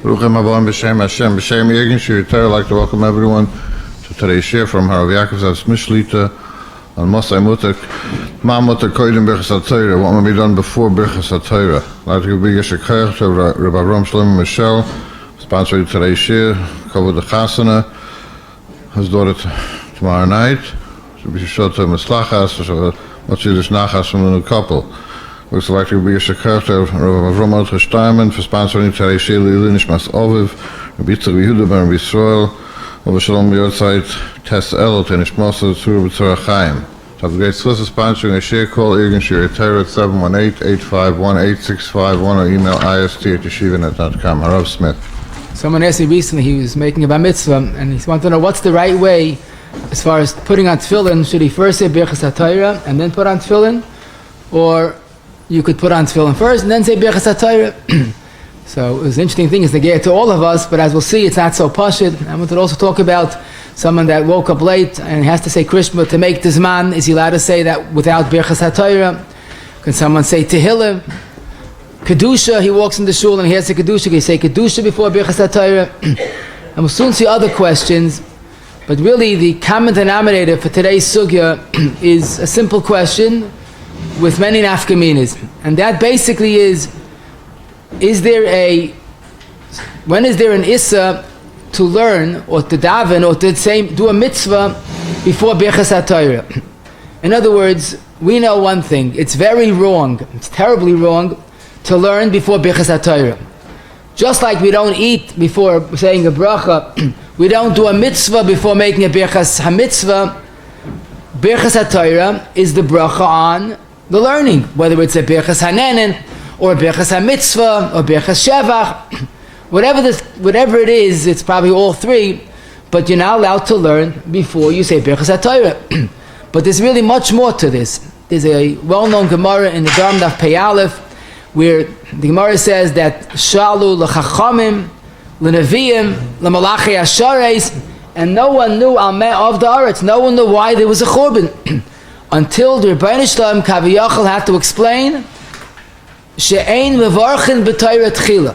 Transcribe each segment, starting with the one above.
Baruchim Abon B'Shem Hashem B'Shem Yegin Shiur. I'd like to welcome everyone to today's shiur from Yakov's Mishlita on Mosai Mutak Ma'amutak Koidim Birkas Torah. What may be done before Birkas Torah? I'd like to give a shekach to Rabbi Shlomo Michelle, sponsoring today's shiur. Cover the Chasana, his daughter tomorrow night. She'll be short to Mislachas, so what's this nachas from the new couple. We'd like to be a shekach to Rabbi Steinman for sponsoring today's shiur. Leining Mas Oviv, Rabbi Yehuda ben Rabbi Yisrael, over Shalom Yotzeit Tes Elot and Ishmosa Tzur B'Tzor Chaim. So the great solicitor sponsoring a shiur, call Irgun Shiur Torah at 718-851-8651 or email ist@yeshivanet.com. Harav Smith. Someone asked me recently, he was making a bar mitzvah, and he wanted to know what's the right way as far as putting on tefillin. Should he first say Birkas Torah and then put on tefillin? Or you could put on tefillin first and then say Birkas Torah? So it was an interesting thing, it's negate to all of us, but as we'll see, it's not so pashut. I wanted to also talk about someone that woke up late and has to say Krishma to make the zman. Is he allowed to say that without Birkas Torah? Can someone say Tehillim? Kedusha, he walks in the shul and he has the Kedusha. Can he say Kedusha before Birkas Torah? And we'll soon see other questions. But really, the common denominator for today's sugya is a simple question with many nafkaminas. And that basically is when is there an issa to learn or to daven or to say, do a mitzvah before Birkas Torah? In other words, we know one thing, it's very wrong, it's terribly wrong to learn before Birkas Torah. Just like we don't eat before saying a bracha, we don't do a mitzvah before making a Birkas HaMitzvah. Birkas Torah is the bracha on the learning, whether it's a Birkas HaNenen, or Birkas HaMitzvah, or Birkas Shevach, whatever it is, it's probably all three, but you're not allowed to learn before you say Birkas Torah. But there's really much more to this. There's a well-known Gemara in the Dam Daf Pei Aleph, where the Gemara says that Shalu l'chachamim, l'neviim, l'malachei ashareis, and no one knew Almeh of the Aretz, no one knew why there was a churban, until the Rabbi Shalom Kaviyachal had to explain she'ein mevarchin b'Torah tchila.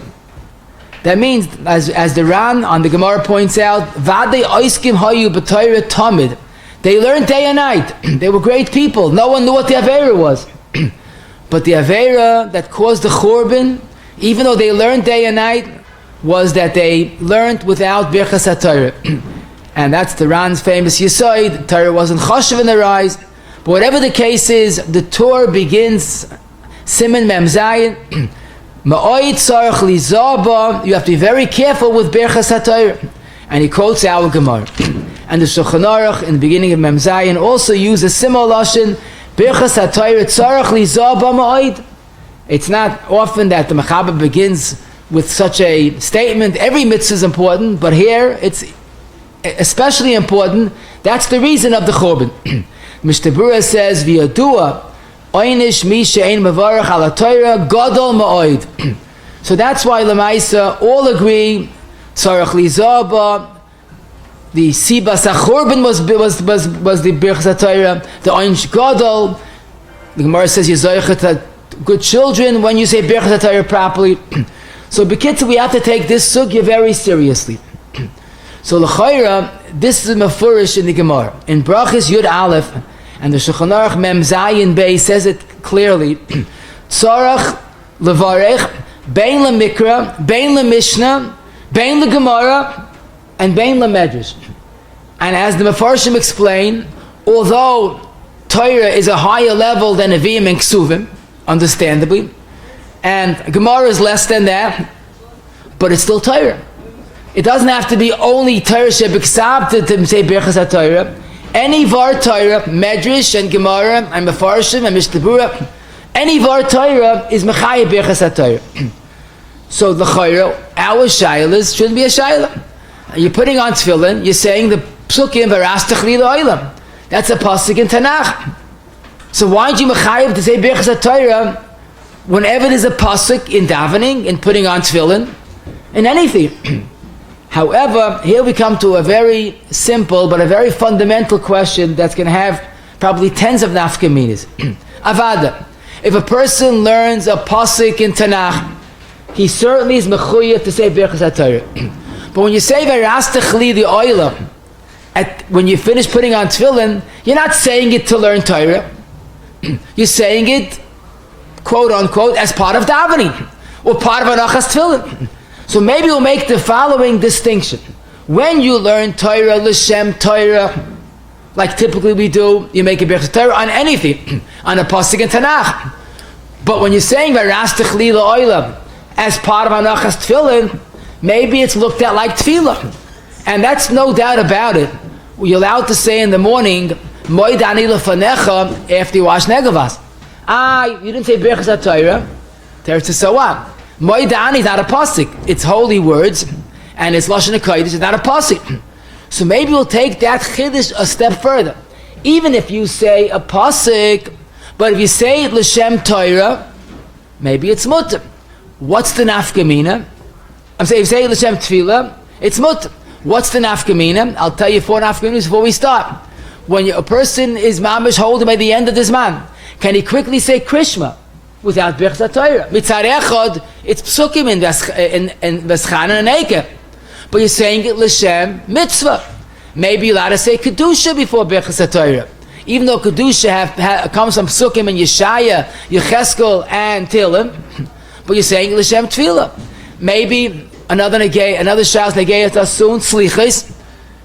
That means, as the Ran on the Gemara points out, vadei oiskim hayu b'Torah tamid. They learned day and night. They were great people. No one knew what the Aveira was. But the Aveira that caused the Churban, even though they learned day and night, was that they learned without Birkas Torah. And that's the Ran's famous Yisoid. Torah wasn't chashuv in their eyes. But whatever the case is, the Torah begins Siman Mem Zayin. Ma'oid tzarich lizaba. You have to be very careful with Birkas Torah. And he quotes our Gemara. And the Shulchan Aruch in the beginning of Mem Zayin also uses a similar lashon. Birkas Torah tzarich lizaba ma'oid. It's not often that the Mechaber begins with such a statement. Every mitzvah is important, but here it's especially important. That's the reason of the Churban. Mr. Bura says, V'yadua oynish mi she'ein mevarach ala Torah gadol ma'oid. So that's why Lamaisa all agree tzarich lizaba. The Sibas HaChurban was the Birkas Torah, the Oynish Gadol. The Gemara says you zoichet good children when you say Birkas Torah properly. So B'kitzur, we have to take this sugya very seriously. So l'chayra, this is mefurish in the Gemara. In Brachis Yud Aleph, and the Shulchan Aruch Mem Zayin Bey says it clearly. Tzarach levarech, bein lemikra, bein lemishnah, bein legemara, and bein lemedrash. And as the Mefarshim explain, although Torah is a higher level than Nevi'im and Ksuvim, understandably, and Gemara is less than that, but it's still Torah. It doesn't have to be only Torah shebiksav to say Birkas Torah. Any var Torah, Medrash and Gemara and Mefarshim and Mishnah Berurah, any var Torah is Mechayah Birkas Torah. So the Chayra, our shilas shouldn't be a shilah. You're putting on tefillin, you're saying the psukim v'rastach li l'olam. That's a pasuk in Tanakh. So why do you mechayev to say Birkas Torah whenever there's a pasuk in davening, in putting on tefillin, in anything? However, here we come to a very simple but a very fundamental question that's going to have probably tens of nafkaminas. Avada. If a person learns a pasuk in Tanakh he certainly is mechuyev to say Birkas HaTorah. But when you say Verastechli the oila, when you finish putting on tefillin, you're not saying it to learn Torah. You're saying it, quote unquote, as part of davening or part of anachas tefillin. So maybe we'll make the following distinction. When you learn Torah, l'shem Torah, like typically we do, you make a Birkas Torah on anything, on a pasuk in Tanakh. But when you're saying Verastechli the oila as part of anachas tefillin, maybe it's looked at like tefillah. And that's no doubt about it. You're allowed to say in the morning, Moidani lefanecha, after you wash negavas. You didn't say Birkas HaTorah. Teretz is so what? Moidani is not a pasuk. It's holy words, and it's Lashon HaKodesh. It's not a pasuk. So maybe we'll take that chiddush a step further. Even if you say a pasuk, but if you say it l'shem Torah, maybe it's mutter. What's the nafkamina? I'm saying if you say it l'shem tefillah, it's mutter. What's the nafkamina? I'll tell you 4 nafkaminas before we start. When a person is mamish holding by the end of the zman, can he quickly say krishma without Birkas HaTorah? Mitzad echad, it's psukim in Veschan and Eike. But you're saying it l'shem mitzvah. Maybe you're allowed to say kedusha before Birkas HaTorah. Even though kedusha comes from psukim in Yeshaya, Yecheskel, and Tehillim, but you're saying l'shem tefillah. Maybe another shas negayat asun slichas.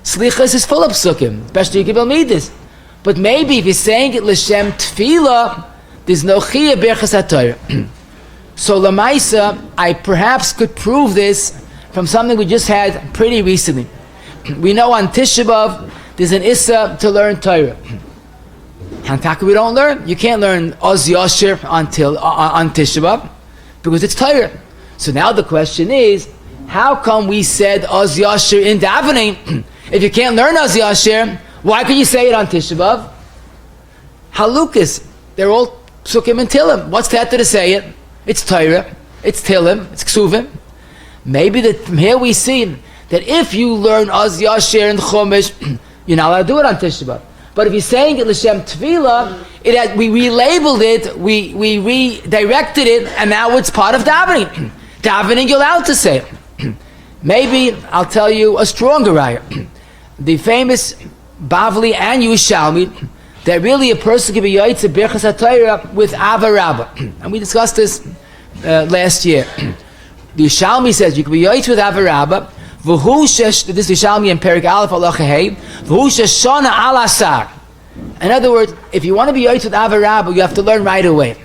Slichas is full of psukim, especially Gibel Midas. But maybe if you're saying it l'shem tefillah, there's no chiyah Birkas HaTorah. So lamaisa, I perhaps could prove this from something we just had pretty recently. We know on Tisha B'Av there's an issa to learn Torah. Hantaka we don't learn. You can't learn Oz Yashir on Tisha B'Av because it's Torah. So now the question is, how come we said Oz Yashir in davening? If you can't learn Oz Yashir, why could you say it on Tisha B'Av? Halukas, they're all psukim and Tehillim. What's that to say it? It's Torah, it's Tehillim, it's Ksuvim. Maybe that from here we see that if you learn Oz Yashir and Chumash, you're not allowed to do it on Tisha B'Av. But if you're saying it l'shem tefillah, we relabeled it, we redirected it, and now it's part of davening. Davening you're allowed to say it. Maybe I'll tell you a stronger ayah. The famous Bavli and Yerushalmi, that really a person can be yaitz Birkas HaTorah with Avarabba. And we discussed this last year. The Yerushalmi says you can be yaitz with Avarabba. This is Yerushalmi in Perik Aleph Halacha Hey. V'hu sheshana al asar. In other words, if you want to be yaitz with Avarabba, you have to learn right away.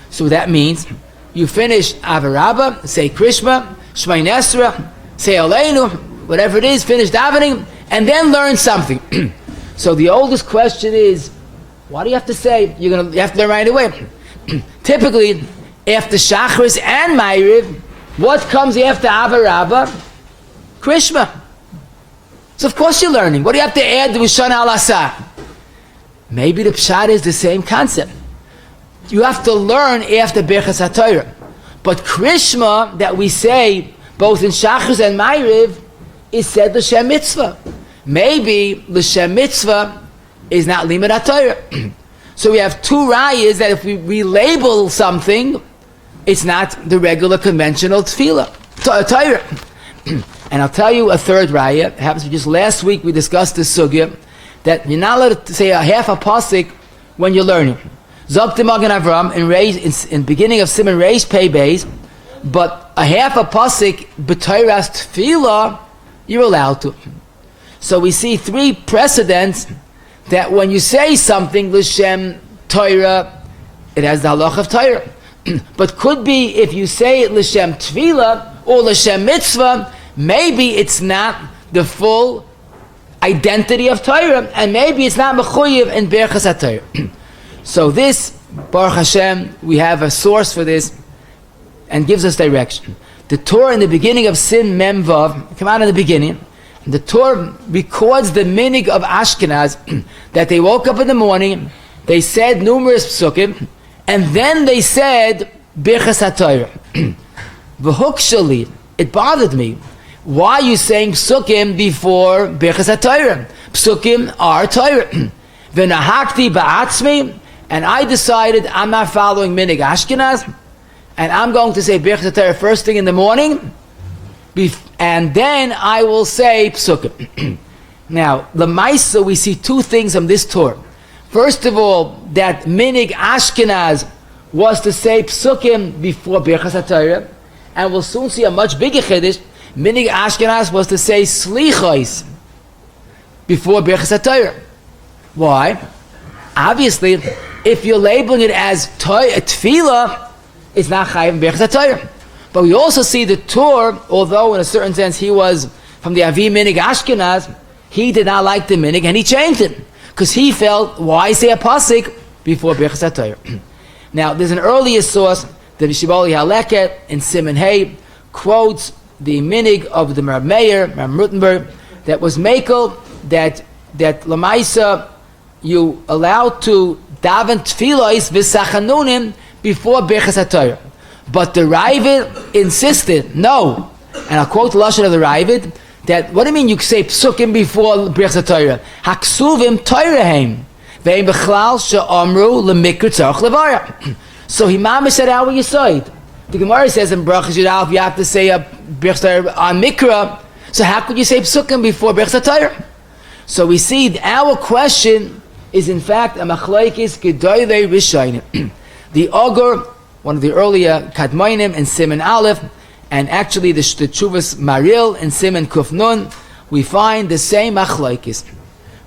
So that means you finish Avarabba, say Krishma, Shmay Nesra, say Aleinu, whatever it is, finish davening, and then learn something. So the oldest question is, why do you have to say you have to learn right away? Typically, after Shachris and Ma'ariv, what comes after Avarabba? Krishma. So of course you're learning. What do you have to add to Shana al Asar? Maybe the pshat is the same concept. You have to learn after Birkas HaTorah. But Krishma that we say both in Shachris and Ma'ariv is said l'shem mitzvah. Maybe l'shem mitzvah is not limud HaTorah. So we have 2 rayas that if we relabel something, it's not the regular conventional tefillah, Torah. And I'll tell you a 3rd raya. It happens just last week we discussed this sugya that you're not allowed to say a half a pasuk when you're learning. Zok Magen Avram in beginning of Siman Reish Pei Beis, but a half a pasuk b'Torah's tefillah you're allowed to. So we see 3 precedents that when you say something l'shem Torah, it has the halach of Torah. But could be if you say it l'shem tefillah or l'shem mitzvah, maybe it's not the full identity of Torah, and maybe it's not mechuyev in Birkas HaTorah. So this, Baruch Hashem, we have a source for this, and gives us direction. The Torah in the beginning of Sin Mem Vav, come out in the beginning, the Torah records the minig of Ashkenaz, that they woke up in the morning, they said numerous psukim, and then they said Birkas HaTorah. V'hukshali, it bothered me. Why are you saying psukim before Birkas HaTorah? Psukim are Torah. V'nahakti ba'atzmi, and I decided I'm not following minig Ashkenaz. and I'm going to say Birkas HaTorah first thing in the morning, and then I will say Psukim. Now, Lamaisa, we see two things from this Torah. First of all, that minig Ashkenaz was to say Psukim before Birkas HaTorah, and we'll soon see a much bigger Chiddush. Minig Ashkenaz was to say Slichos before Birkas HaTorah. Why? Obviously, if you're labeling it as Tefillah, it's not Chayiv in Birkas HaTorah. But we also see the Torah, although in a certain sense he was from the Avi Minig Ashkenaz, he did not like the Minig and he changed it. Because he felt, why say a pasuk before Birkas HaTorah? Now, there's an earlier source, the Shibali Haleket in Siman Hay, quotes the Minig of the Rav Meir, Rav Rutenberg, that was Mekel, that Lamaisa, you allowed to daven tefillos v'sachanunim before Birkas HaTorah. But the Ravid insisted, no. And I'll quote the Lashon of the Ravid, that, what do you mean you say psukim before Birkas HaTorah? Haksuvim Toraheim. Ve'im b'chlal she'omru l'mikra tzarich levarach. So he mamish said, how will you say it? The Gemara says in Brachas Yudalef, you have to say a Birkas HaTorah on mikra. So how could you say psukim before Birkas HaTorah? So we see our question is in fact a machlokes gedoylei rishonim. The Ogur, one of the earlier Kadmonim in Siman Aleph, and actually the Tshuvas Maril in Siman Kuf Nun, we find the same machlokes.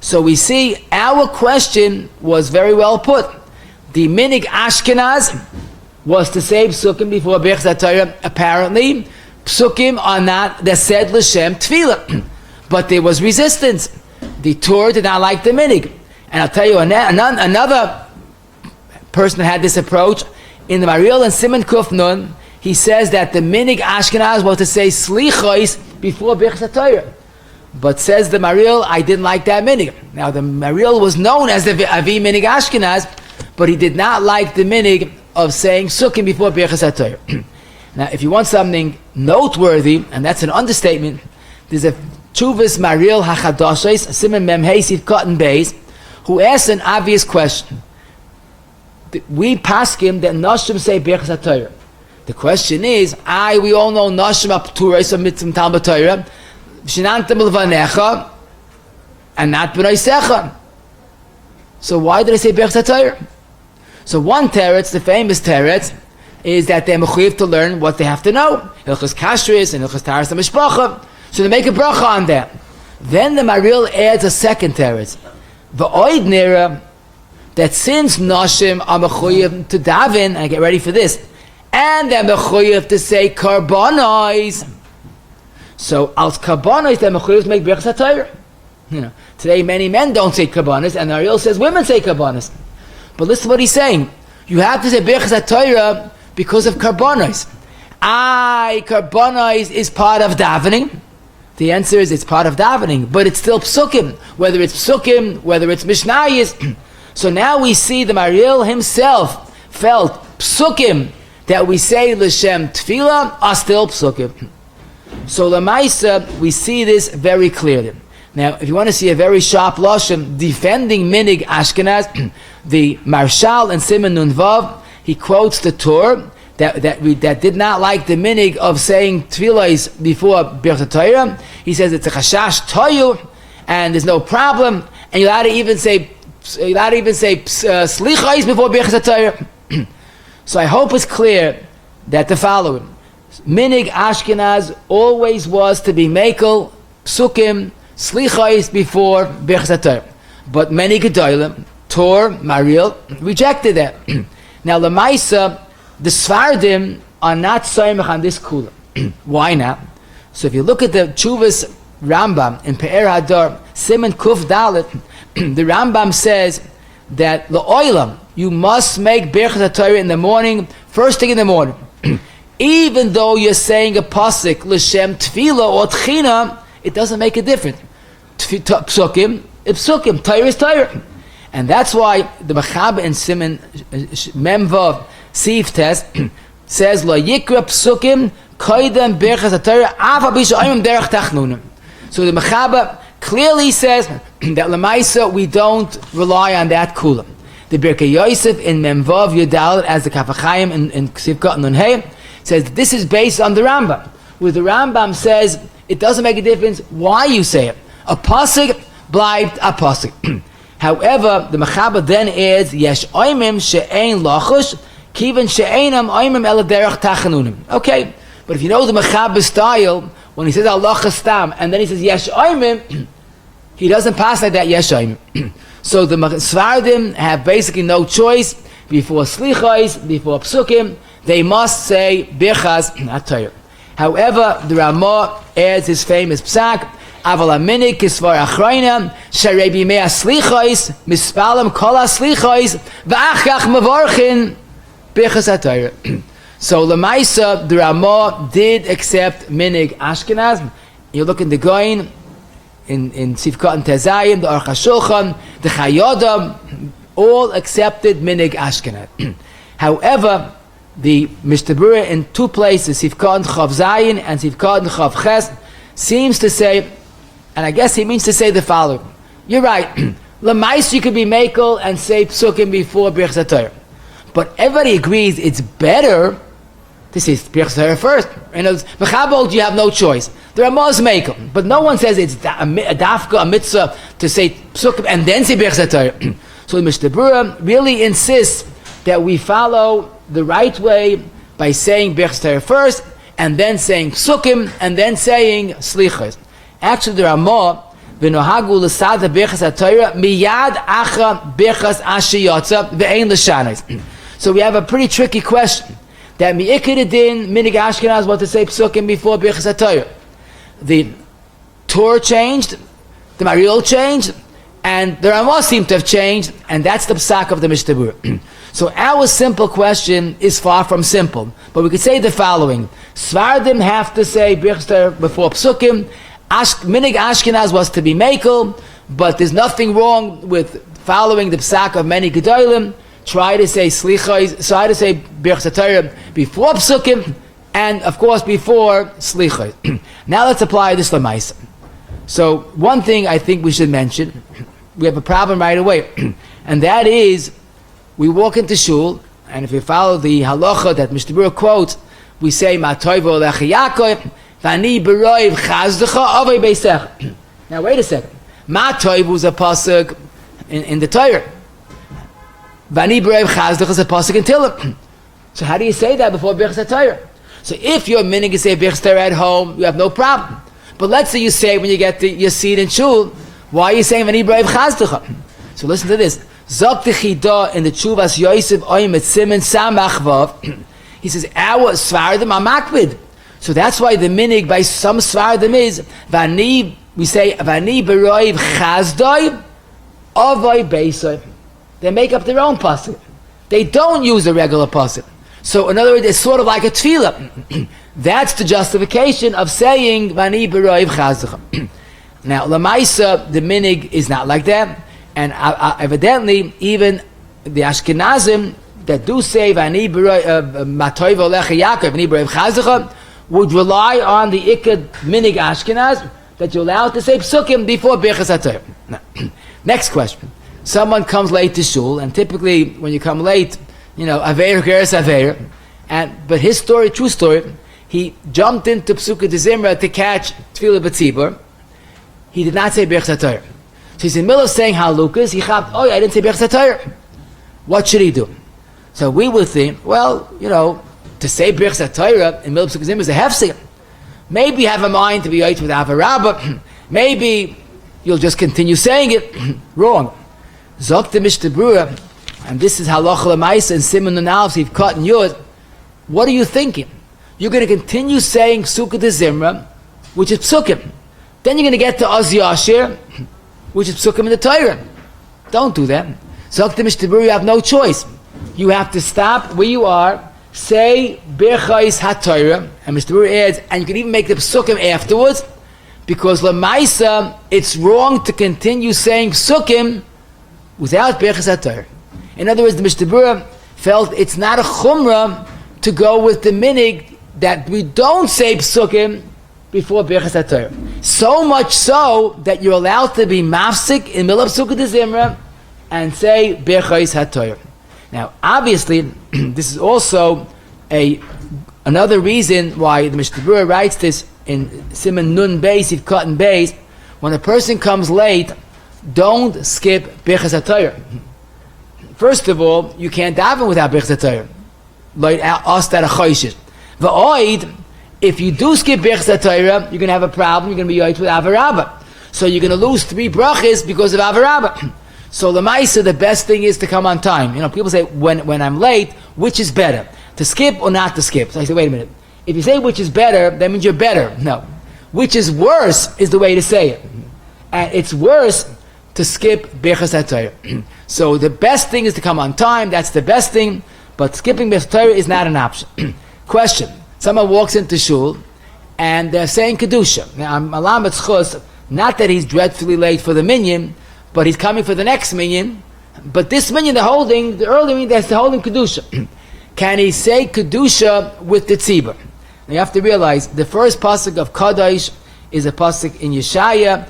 So we see our question was very well put. The Minig Ashkenaz was to say psukim before Birkas HaTorah. Apparently, psukim are not, they said l'shem tefillah, but there was resistance. The Torah did not like the Minig. And I'll tell you another person that had this approach in the Maril and Siman Kuf Nun. He says that the Minig Ashkenaz was to say Slichos before Birkas HaTorah. But says the Maril, I didn't like that Minig. Now the Maril was known as the Avi Minig Ashkenaz, but he did not like the Minig of saying Sukkim before Birkas HaTorah. Now if you want something noteworthy, and that's an understatement, there's a Tshuvas Maril HaChadoshes, Siman Mem Hesid Cotton Beis, who asked an obvious question. We paskim that Nashim say Birkas HaTorah. The question is, we all know Nashim Apturais of Mitzvah Talmud Torah, Shinantam L'vanecha, and not B'naisecha. So why did I say Birkas HaTorah? So one teretz, the famous teretz, is that they're mechuyev to learn what they have to know. Hilchos Kashrus and Hilchos Taharas HaMishpacha. So they make a bracha on that. Then the Maril adds a second teretz. The oid nera, that since Nashim are mechuyev to daven, and get ready for this, and they're mechuyev to say karbonos. So als karbonos, they're mechuyev to make Birkas HaTorah. Today many men don't say karbonos, and Ariel says women say karbonos. But listen to what he's saying. You have to say Birkas HaTorah because of karbonos. Karbonos is part of davening. The answer is it's part of davening, but it's still psukim. Whether it's psukim, whether it's mishnayos. So now we see the Maril himself felt psukim that we say l'shem tefillah are still psukim. So l'maisa, we see this very clearly. Now, if you want to see a very sharp lashon defending Minig Ashkenaz, the Marshal and Siman Nun Vav, he quotes the Torah that did not like the Minig of saying tefillah before Birkas HaTorah. He says it's a chashash toyu, and there's no problem, and you'll have to even say slichos before Birkas HaTorah. So I hope it's clear that the following: Minig Ashkenaz always was to be mekel psukim slichos before Birkas HaTorah, but many gedolim, Tor, Maril, rejected that. Now Lamaisa, the Sfardim are not soymach on this kula. Why not? So if you look at the Tshuvas Rambam in Pe'er Hadar, Siman Kuf Dalet, the Rambam says that L'oilam, you must make Birkas HaTorah in the morning, first thing in the morning. Even though you're saying a pasuk, L'shem Tefillah or Tchina, it doesn't make a difference. Psukim, it's psukim, Torah is Torah. And that's why the Mechaba in Siman Memvav Sif test says Lo Yikra Psukim Koidem Birkas HaTorah Ava B'Shoyim Derech Tachnunim. So the Mechaba clearly says that Lamaisa we don't rely on that kula. The Birkas Yosef in Memvav Yudal, as the Kafachayim in Ksivkot Nun Hey, says that this is based on the Rambam, where the Rambam says it doesn't make a difference why you say it. A pasuk bleibt a pasuk. However, the Mechaber then adds, Yesh oimim she'ein lachush, kiven she'einam oimim ela derech tachanunim. Okay, but if you know the Mechaber style, when he says Allah stam, and then he says Yesh oimim, he doesn't pass like that Yesh oimim. So the Svardim have basically no choice. Before slichos, before psukim, they must say Birkas Hatorah. However, the Ramah adds his famous psak, Aval aminik kisvar achroinam, sharei bimei aslichos, mispalam kol aslichos, v'achach mevorchin Birkas Hatorah. So Lamaisa, the Ramah did accept minig Ashkenaz. You look in the Goin, in Sivkot and Tezayim, the Aruch HaShulchan, the Chayyodam, all accepted minig Ashkenaz. However, the Mishnah Berurah in two places, Sivkot and Chav Zayin and Sivkot and Chav Ches, seems to say, and I guess he means to say the following. You're right. Lamais, you could be Mekel and say Psukim before Birkas Hatorah. But everybody agrees it's better to say Birkas Hatorah first. In other words, Mechabold, you have no choice. There are Mos Mekel, but no one says it's a dafka, a mitzvah, to say Psukim and then say Birkas Hatorah. So the Mishnah Berurah really insists that we follow the right way by saying Birkas Hatorah first, and then saying Psukim, and then saying Slichos. Actually, there are more. V'nohagu l'sad Birkas Hatorah miyad acha Birkas ashiyotza ve'ein l'shanos. So we have a pretty tricky question. That mi'ikid din minig Ashkenaz want to say Psukim before Birkas Hatorah. The Torah changed, the Mariel changed, and the Ramah seem to have changed, and that's the psak of the Mishnah Berurah. So our simple question is far from simple, but we could say the following: Svardim have to say Birkas Hatorah before Psukim. Minig Ashkenaz was to be Mekel, but there's nothing wrong with following the psak of many Gedolim. Try to say Slichos, try to say Birkas Hatorah before Psukim, and of course before Slichos. Now let's apply this Lamaisa. So one thing I think we should mention, we have a problem right away, and that is, we walk into shul, and if we follow the halacha that Mishnah Berurah quotes, we say Ma toivo lecha Yakov, v'ani beroiv chazdecha avei beisech. Now wait a second. Ma toivo is a pasuk in the Torah. V'ani beroiv chazdecha is a pasuk in Tehillim. So how do you say that before Birkas Hatorah? So if you're minig to say Birkas Hatorah at home, you have no problem. But let's say you say when you get your seat in shul, why are you saying v'ani beroiv chazdecha? So listen to this. Zok Techida in the Tshuvas Yosef Oyim et Simen Samach Vav. He says our Svardim are makbid. So that's why the minig by some Svardim is Vani. We say Vani beroiv chazdoi avoi beisoi. They make up their own pasuk. They don't use a regular pasuk. So in other words, it's sort of like a tefillah. That's the justification of saying Vani beroiv chazdoi. Now Lamaisa, the minig is not like that. And evidently, even the Ashkenazim that do say "Vani matoiv olecha Yakov, Vani beroiv chazdecha" would rely on the ikad minig Ashkenaz that you're allowed to say psukim before Birkas Hatorah. Next question: someone comes late to shul, and typically when you come late, aver geres aver, but his story, true story, he jumped into psuka de zimra to catch tefillah b'tzibur. He did not say Birkas Hatorah. So he's in the middle of saying Halukas, he chapped, I didn't say Birkas Hatorah. What should he do? So we would think, to say Birkas Hatorah in the middle of Sukkot is a hefsek. Maybe you have a mind to be out with Avarabba. Maybe you'll just continue saying it. Wrong. Zok the Mishnah Berurah, and this is Halacha L'Maisa and Simon and Alf, you've cut and Yud. What are you thinking? You're going to continue saying Sukkot de Zimra, which is Psukim. Then you're going to get to Az Yashir, which is psukim in the Torah. Don't do that. So the Mishnah Berurah, you have no choice. You have to stop where you are, say Birkas Hatorah, and Mishnah Berurah adds, and you can even make the psukim afterwards, because Lamaisa, it's wrong to continue saying psukim without Birkas Hatorah. In other words, the Mishnah Berurah felt it's not a chumrah to go with the minig that we don't say psukim before Birkas Hatorah. So much so that you're allowed to be mafsik in middle of Sukkot de Zimra and say Birkas Hatorah. Now, obviously, this is also another reason why the Mishnah Berurah writes this in Siman Nun Beis, if cut and Beis. When a person comes late, don't skip Birkas Hatorah. First of all, you can't daven without Birkas Hatorah. Like us that are choishes. V'oid, if you do skip Birkas Hatorah, you're going to have a problem. You're going to be yoyt with avarabba. So you're going to lose 3 brachas because of avarabba. So l'maisa, the best thing is to come on time. You know, people say, when I'm late, which is better? To skip or not to skip? So I say, wait a minute. If you say which is better, that means you're better. No. Which is worse is the way to say it. And it's worse to skip Birkas Hatorah. So the best thing is to come on time. That's the best thing. But skipping Birkas Hatorah is not an option. Question. Someone walks into shul and they're saying Kedusha. Now, I'm alam b'tzchus, not that he's dreadfully late for the minyan, but he's coming for the next minyan. But this minyan they're holding, the early minyan they're holding Kedusha. Can he say Kedusha with the tzibur? Now you have to realize, the first pasuk of Kadosh is a pasuk in Yeshaya,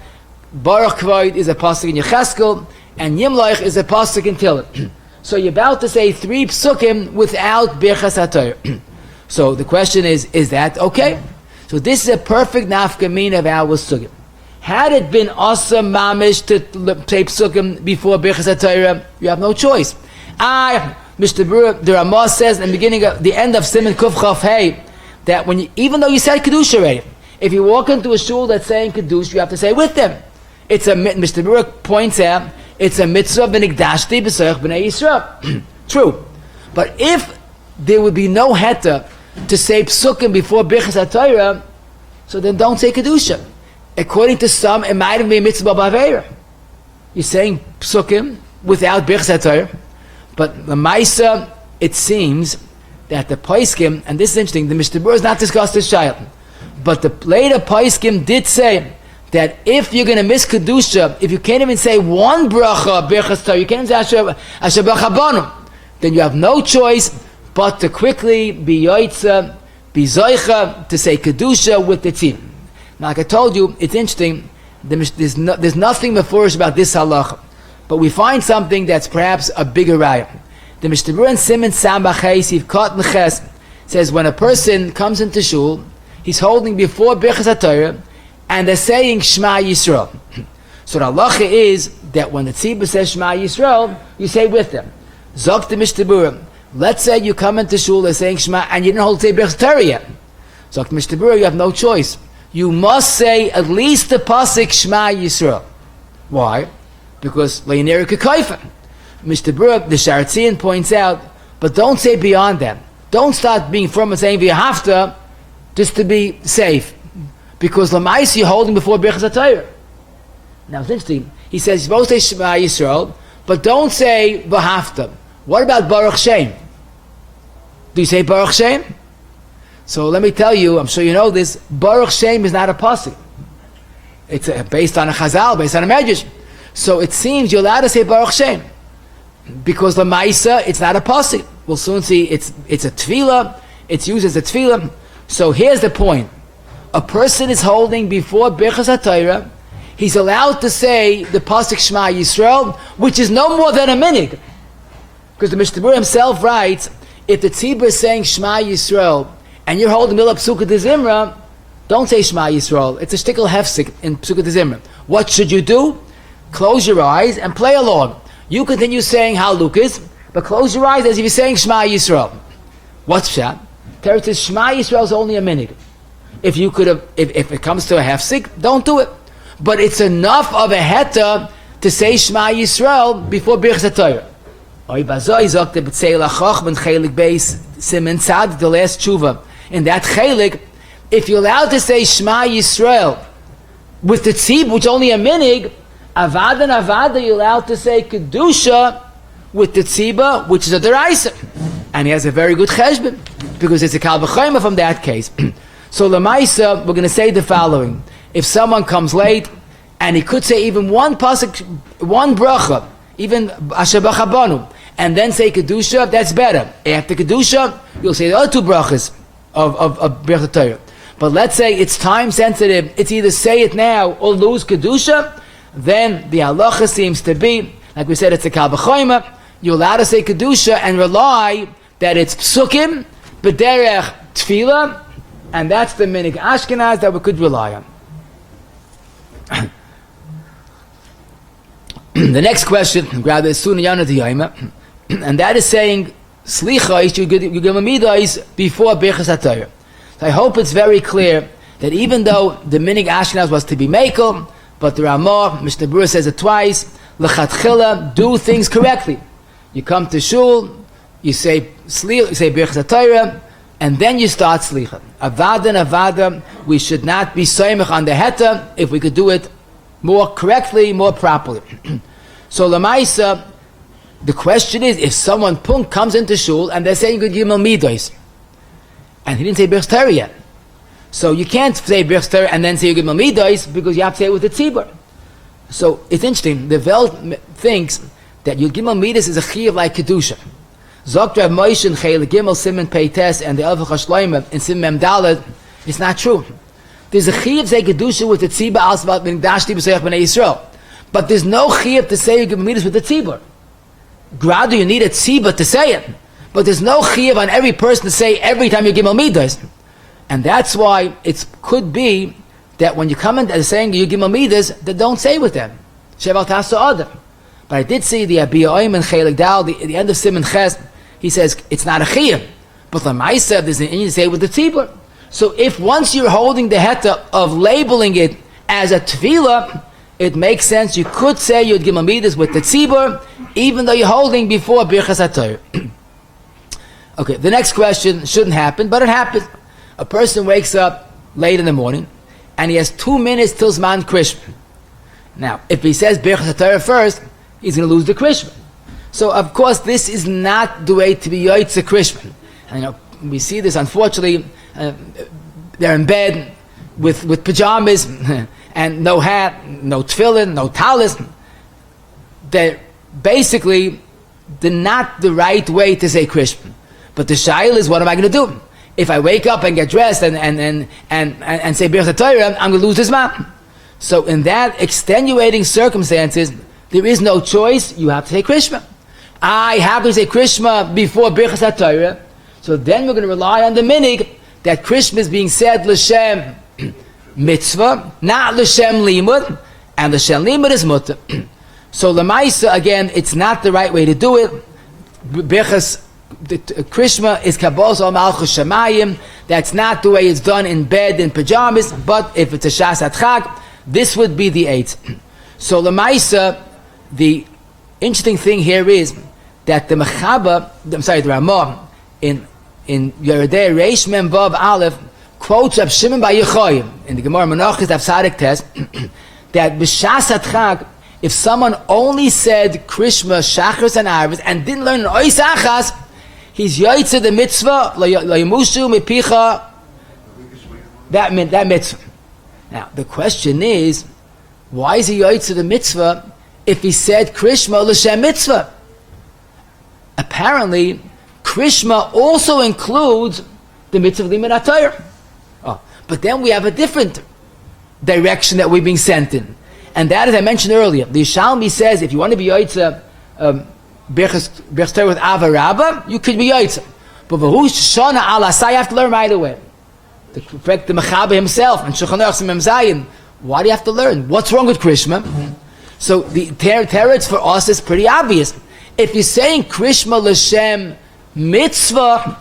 Baruch Kvoid is a pasuk in Yecheskel, and Yimloich is a pasuk in Tehillim. So you're about to say 3 psukim without Birkas Hatorah. So the question is that okay? So this is a perfect nafkamina of our sugim. Had it been awesome mamish to say psukim before Birkas Hatorah, you have no choice. Mr. Berurah, the Ramah says in the beginning of the end of Siman Kuf Chaf Hey, that when even though you said Kedusha already, if you walk into a shul that's saying Kedusha, you have to say with them. It's a Mr. Berurah points out it's a mitzvah b'nigdashti b'soich b'nei Yisrael. True, but if there would be no heta to say psukim before Birkas Hatorah, so then don't say Kedusha. According to some, it might have been mitzvah b'aveira. You're saying psukim without Birkas Hatorah, but the Maisa, it seems that the Paskening, and this is interesting, the Mishnah Berurah has not discussed this shiur, but the later Paskening did say that if you're going to miss Kedusha, if you can't even say one bracha, Birkas Hatorah, you can't even say Asher Baruch Habanu, then you have no choice but to quickly be yoitza, be zoicha, to say Kedusha with the tzim. Now, like I told you, it's interesting, there's nothing mefurish about this halacha, but we find something that's perhaps a bigger raya. The Mishnah Berurah in Siman Samach Yif Kot Neches says when a person comes into shul, he's holding before Birkas Hatorah, and they're saying Shema Yisrael. So the halacha is that when the tzibur says Shema Yisrael, you say with them. Zok the Mishnah Berurah. Let's say you come into shul, they're saying Shema, and you didn't hold say Birkas Hatorah yet. Zok the Mishnah Berurah, you have no choice. You must say at least the pasuk Shema Yisrael. Why? Because leining kekaifa. Mr. Berurah, the Sharatzian points out, but don't say beyond that. Don't start being firm and saying v'yahafta just to be safe. Because l'mais you're holding before Birkas Hatorah. Now it's interesting. He says you're supposed to say Shema Yisrael, but don't say v'hafta. What about Baruch Shem? Do you say Baruch Shem? So let me tell you, I'm sure you know this, Baruch Shem is not a pasuk. It's based on a chazal, based on a medrash. So it seems you're allowed to say Baruch Shem. Because the Maisa, it's not a pasuk. We'll soon see it's a tefillah, it's used as a tefillah. So here's the point. A person is holding before Birkas Hatorah, he's allowed to say the pasuk Shema Yisrael, which is no more than a minig. Because the Mishnah Berurah himself writes, if the tzibur is saying Shema Yisrael, and you're holding Milah Psukkah de Zimra, don't say Shema Yisrael. It's a shtickle hefsik in Psukkah de Zimra. What should you do? Close your eyes and play along. You continue saying Halukas, but close your eyes as if you're saying Shema Yisrael. What's that? Teretz says Shema Yisrael is only a minute. If you could have, if it comes to a hefsik, don't do it. But it's enough of a heta to say Shema Yisrael before Birkas Hatorah. Oy bazoi sagt der Bezeil Achach ben Chelik Beis Siman Tzad, the last tshuva. In that Chelik, if you're allowed to say Shema Yisrael with the tzib, which is only a minig, Avada and Avada, you're allowed to say Kedusha with the tziba, which is a deraisa. And he has a very good cheshbon, because it's a kal v'chomer from that case. So Lamaisa, we're going to say the following. If someone comes late, and he could say even one pasuk, one bracha, even Asher Baruch Habanu, and then say Kedusha, that's better. After Kedusha, you'll say the other 2 brachas of Birkas Hatorah. But let's say it's time sensitive, it's either say it now or lose Kedusha, then the halacha seems to be, Like we said, it's a kal v'chomer. You're allowed to say Kedusha and rely that it's psukim, b'derech tefillah, and that's the minig Ashkenaz that we could rely on. The next question, and that is saying, Slicha, you give a midas before Birkas HaTorah. So I hope it's very clear that even though the minig Ashkenaz was to be mekel, but the Ramah, Mishnah Berurah says it twice, l'chatchila, do things correctly. You come to shul, you say Birkas HaTorah, and then you start Slicha. Avada, we should not be soymech on the heta if we could do it more correctly, more properly. So Lamaisa, the question is, if someone comes into shul and they're saying good Gimel Midos, and he didn't say Birkas Torah yet, so you can't say Birkas Torah and then say Gimel Midos because you have to say it with the tzibur. So it's interesting. The Welt thinks that Yud Gimel Midos is a chiyuv like Kedusha. Zokt Rav Moshe and Sheila Gimel Siman Peites and the Elva Chashloimah in Siman Mem Daled. It's not true. There's a chiyuv say Kedusha with the tzibur asvat ben dashti b'seich b'nei Yisrael, but there's no chiyuv to say Gimel Midos with the tzibur. Gradu, you need a tzibur to say it, but there's no chiyuv on every person to say every time you Gimel Midos, and that's why it could be that when you come in and saying you Gimel Midos, that don't say with them. Sheval Tasu Adam. But I did see the Abiyah and Chelik Dal, the end of Siman Ches, he says it's not a chiyuv, but the Ma'aseh there's an inyan to say with the tzibur. So if once you're holding the heta of labeling it as a tefillah, it makes sense. You could say you'd Gimel Midos with the tzibur, even though you're holding before Birkas HaTorah. Okay, the next question shouldn't happen, but it happens. A person wakes up late in the morning, and he has 2 minutes till zman krishma. Now, if he says Birkas HaTorah first, he's going to lose the krishma. So, of course, this is not the way to be yoytze krishma. And, we see this, unfortunately, they're in bed with pajamas and no hat, no tefillin, no talis. They're basically not the right way to say krishma. But the sheila is, what am I going to do? If I wake up and get dressed and say Birkat Torah, I'm going to lose this zman. So in that extenuating circumstances, there is no choice. You have to say Krishma. I have to say Krishma before Birkas HaTorah. So then we're going to rely on the minig that Krishma is being said l'shem mitzvah, not l'shem limud, and l'shem limud is mutter. So l'maisa, again, it's not the right way to do it. Birkas Krishma is kabos al malchus shamayim. That's not the way it's done in bed in pajamas. But if it's a shas atchak, this would be the 8th. So l'maisa, the interesting thing here is that the Ramah in Yeridei Reish Mem Vav Aleph quotes Rab Shimon Bar Yochai in the Gemara Menachos Daf Tzaddik Tes that b'shas atchak, if someone only said Krishma, Shachris, and Arvis and didn't learn an Ois Achas, he's yoytze the mitzvah la yamushu mipicha, that mitzvah. Now the question is, why is he yoytze the mitzvah if he said Krishma l'shem mitzvah? Apparently, Krishma also includes the mitzvah of limud Torah. But then we have a different direction that we're being sent in, and that, as I mentioned earlier, the Yishalmi says if you want to be yoytze Birkas Torah with Ava Rabba, you could be yoytze. But v'hu shana al asay, you have to learn right away. The Mechaber himself and Shulchan Aruch Mem Zayin. Why do you have to learn? What's wrong with Krishma? So the teretz for us is pretty obvious. If you're saying Krishma l'shem mitzvah,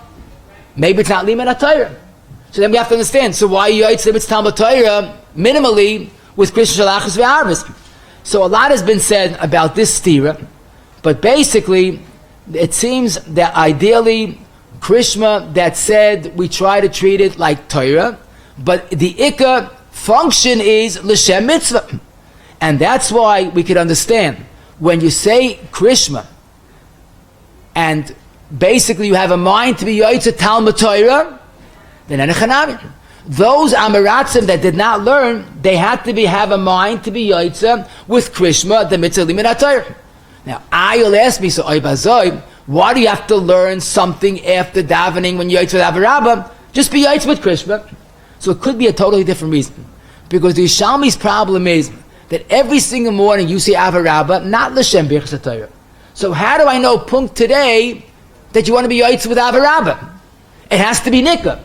maybe it's not limud Torah. So then we have to understand. So why you yoytze mitzvah Talmud Torah minimally with Krishma shalachos ve'arvis? So a lot has been said about this stira, but basically it seems that ideally Krishma that said we try to treat it like Torah, but the ikka function is l'shem mitzvah. And that's why we could understand when you say Krishma and basically you have a mind to be yoytze Talmud Torah, then enechanami. Those Amaratzim that did not learn, they had to have a mind to be yoytze with Krishma, the mitzvah limud Torah. Now, you'll ask me, so Oibazoi, why do you have to learn something after davening when you're yoytze with Avarabba? Just be yoytze with Krishma. So it could be a totally different reason. Because the Yishalmi's problem is that every single morning you say Avarabba, not L'Shem Birkas HaTorah. So how do I know, Punk, today, that you want to be Yaitz with Avarabba? It has to be Nikah.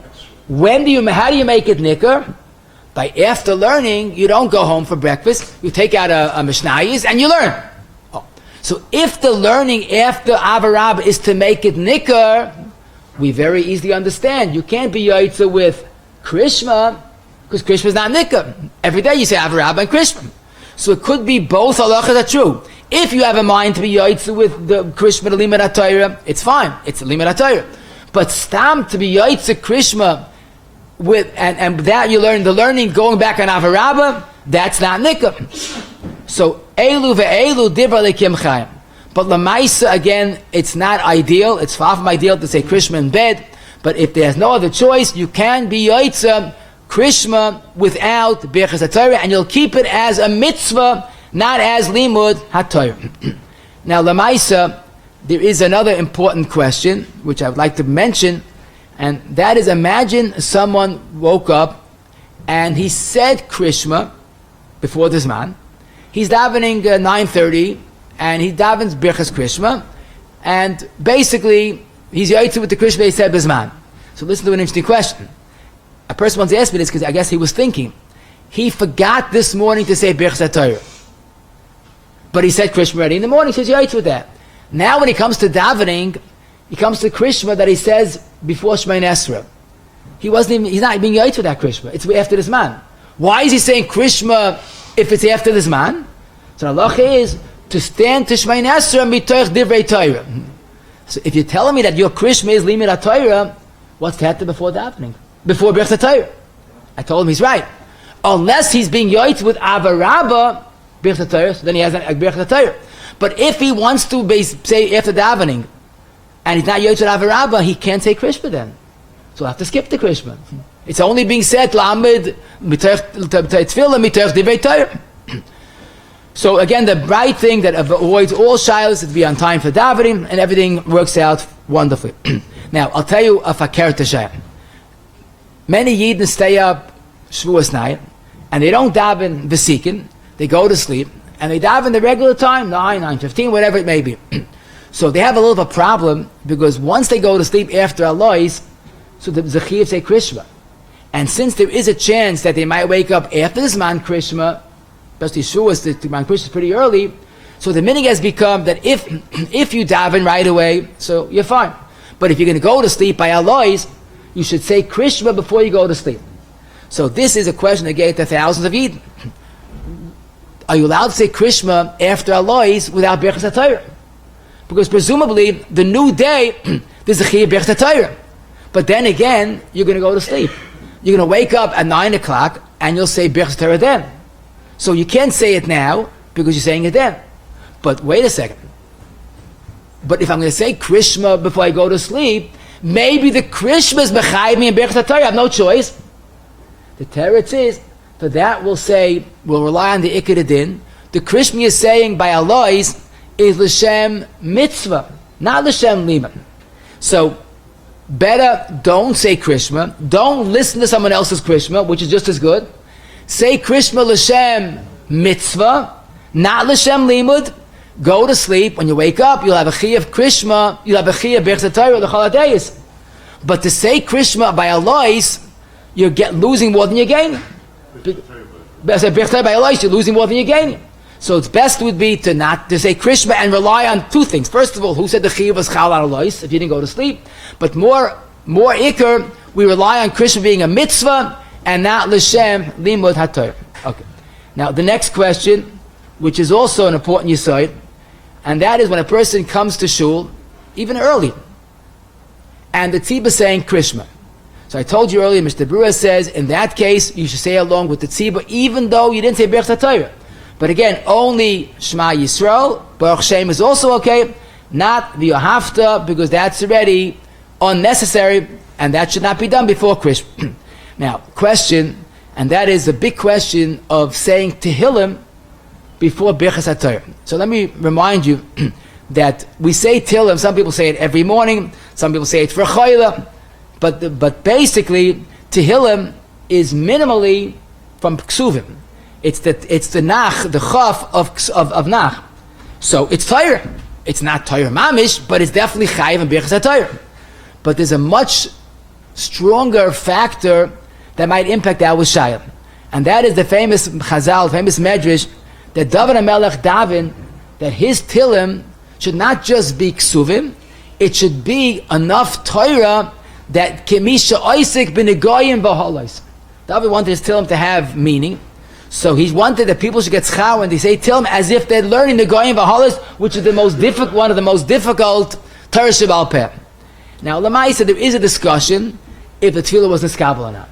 How do you make it Nikah? By after learning, you don't go home for breakfast, you take out a Mishnayis and you learn. Oh. So if the learning after Avarabba is to make it Nikah, we very easily understand. You can't be Yaitza with Krishma, because Krishma is not Nikah. Every day you say Avarabba and Krishma. So it could be both halachas are true. If you have a mind to be Yaitza with the Krishma, the Limud HaTorah, it's fine. It's the Limud HaTorah. But stam to be Yaitza Krishma, with and that you learn the learning going back on Avarabba, that's not Nikah. So Elu ve'elu divra lekim chayim. But Lamaisa, again, it's not ideal. It's far from ideal to say Krishma in bed. But if there's no other choice, you can be Yaitza Krishma without Birkas HaTorah, and you'll keep it as a mitzvah, not as limud HaTorah. Now, Lamaisa, there is another important question which I would like to mention, and that is, imagine someone woke up and he said Krishma before the zman. He's davening 9:30 and he davens Birkas Krishma, and basically he's yaitzu with the Krishma he said b'zman. So listen to an interesting question. A person wants to ask me this because I guess he was thinking. He forgot this morning to say Birkas HaTorah, but he said Krishma already in the morning. He says yaitzu with that. Now when he comes to davening, he comes to Krishma that he says before Shemayim Esra. He's not being yaitz with that Krishma. It's after the zman. Why is he saying Krishma if it's after the zman? So the halacha is to stand to Shemayim Esra mitoich divrei Torah. So if you're telling me that your Krishma is limud HaTorah, what's to happen before davening? Before Birkas HaTorah? I told him he's right. Unless he's being yaitz with Avarabba, Birkas HaTorah, so then he has a Birkas HaTorah. But if he wants to say after davening, and he's not yaitz with Avarabba, he can't say Krishma then. So we'll have to skip the Krishma. It's only being said, Lamed, tefillin, mitoich divrei Torah. So again, the right thing that avoids all shilas is to be on time for davening, and everything works out wonderfully. Now, I'll tell you a fakert shayla. Many Yidden stay up Shavuos night, and they don't daven v'sikin, they go to sleep, and they daven the regular time, 9:15, whatever it may be. So they have a little bit of a problem, because once they go to sleep after Alois, so the Zechiv say Krishma. And since there is a chance that they might wake up after this man Krishma, especially Shavuos, the man Krishma is pretty early, so the minhag has become that if you daven right away, so you're fine. But if you're going to go to sleep by Alois, you should say Krishma before you go to sleep. So this is a question that gave to thousands of Yidden. Are you allowed to say Krishma after Alois without Birkas HaTorah? Because presumably, the new day, there's a Chiyuv Birkas HaTorah. But then again, you're going to go to sleep. You're going to wake up at 9 o'clock, and you'll say Birkas HaTorah then. So you can't say it now, because you're saying it then. But wait a second. But if I'm going to say Krishma before I go to sleep, maybe the Krishma is mechayiv me in Birkas HaTorah. I have no choice. The teretz is, for that we'll rely on the Ikar Din. The Krishma is saying by Alois is l'shem mitzvah, not l'shem lima. So, better don't say Krishma. Don't listen to someone else's Krishma, which is just as good. Say Krishma l'shem mitzvah, not l'shem limud. Go to sleep. When you wake up, you'll have a chiyuv Krishma, you'll have a chiyuv Birkas HaTorah, the Chol. But to say Krishma by Alois, you're losing more than you're gaining. By Alois, you're losing more than you're gaining. So it's best would be to say Krishma and rely on two things. First of all, who said the chiyuv was chal on Alois if you didn't go to sleep? But more ikar, we rely on Krishma being a mitzvah and not l'shem limud haTorah. Okay. Now the next question, which is also an important yesod, and that is when a person comes to shul, even early, and the tzibah is saying Krishma. So I told you earlier, Mr. Brewer says, in that case, you should say along with the tzibah, even though you didn't say Birkas HaTorah. But again, only Shema Yisrael, Baruch Shem is also okay, not v'yohavta, because that's already unnecessary, and that should not be done before Krishma. Now, question, and that is the big question of saying Tehillim before Birkas HaTorah. So let me remind you that we say Tehillim, some people say it every morning, some people say it for Sheila, but basically Tehillim is minimally from Ksuvim. It's the nach, the chaf of nach. So it's Torah. It's not Torah mamish, but it's definitely chayiv and birkas Torah. But there's a much stronger factor that might impact our shayla, and that is the famous Chazal, famous Medrash, that David HaMelech daven that his Tehillim should not just be ksuvim, it should be enough Torah that kemisha oisik b'negoyim v'holos. David wanted his Tehillim to have meaning, so he wanted that people should get schar when they say Tehillim as if they're learning negoyim v'holos, which is the most difficult, one of the most difficult Torah Sheba'al Peh. Now, Lamaisa, there is a discussion if the tefillah was niskabel or not.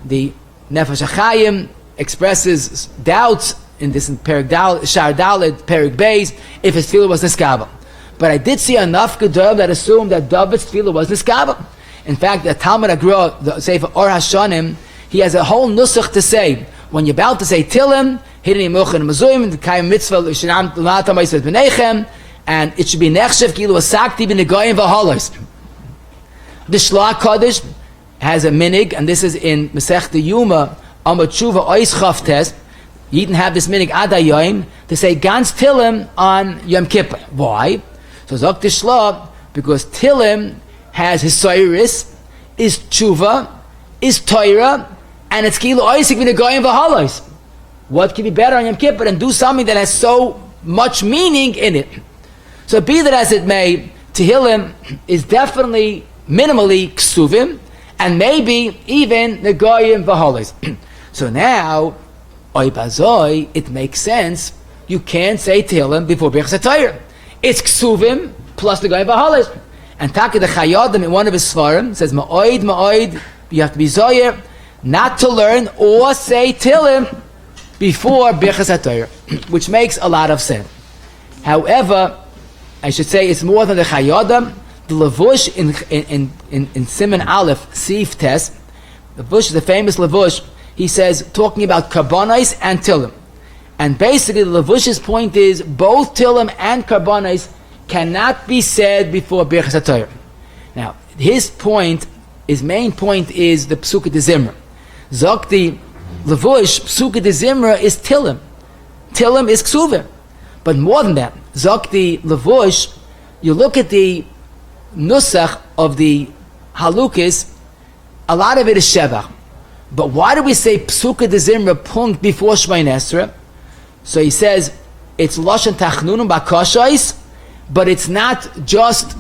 The Nefesh HaChaim expresses doubts in this Perik Shar Dalet, Perik Beis, if his tefillah was niskabel. But I did see enough gedolim that assumed that David's tefillah was niskabel. In fact, the Talmud Agra, the Sefer Or HaShonim, he has a whole nusach to say, when you're about to say Tehillim, Hideni Muchan Mazuim, the Kayim Mitzvah, Shinam L'Nata Ma'isad B'nechem, and it should be Nechshev Kilu Asakti B'negoyim V'holos. The Shloah Kodesh has a minig, and this is in Masechta Yuma, Amar Tshuva Ois Chavtes. You didn't have this minig Adayim to say Gans Tehillim on Yom Kippur. Why? So Zok the Shloah, because Tehillim has his Soiris, is Tshuva, is Torah, and it's Kilu Oisik V'negoyim V'holos. What can be better on Yom Kippur than do something that has so much meaning in it? So be that as it may, Tehillim is definitely minimally ksuvim, and maybe even negoyim v'holos. So now, oy bazoi, it makes sense. You can't say Tehillim before Birkas Torah. It's ksuvim plus negoyim v'holos. And Taka the Chayodim in one of his svarim says, ma'oid, you have to be zoyer, not to learn or say Tehillim before Birkas Torah, which makes a lot of sense. However, I should say it's more than the Chayodim. The Lavush in Siman Aleph, Sif Tes, Lavush is the famous Lavush, he says, talking about Karbonos and Tehillim. And basically, the Lavush's point is, both Tehillim and Karbonos cannot be said before Birkas Torah. Now, his main point is the Psukkah de Zimra. Zokti Lavush, Psukkah de Zimra is Tehillim. Tehillim is Ksuvim. But more than that, Zokti Lavush, you look at the nusach of the halukis, a lot of it is shevach. But why do we say psuka de zimra punkt before Shemayin Esrei? So he says it's lashon tachnunum bakashais, but it's not just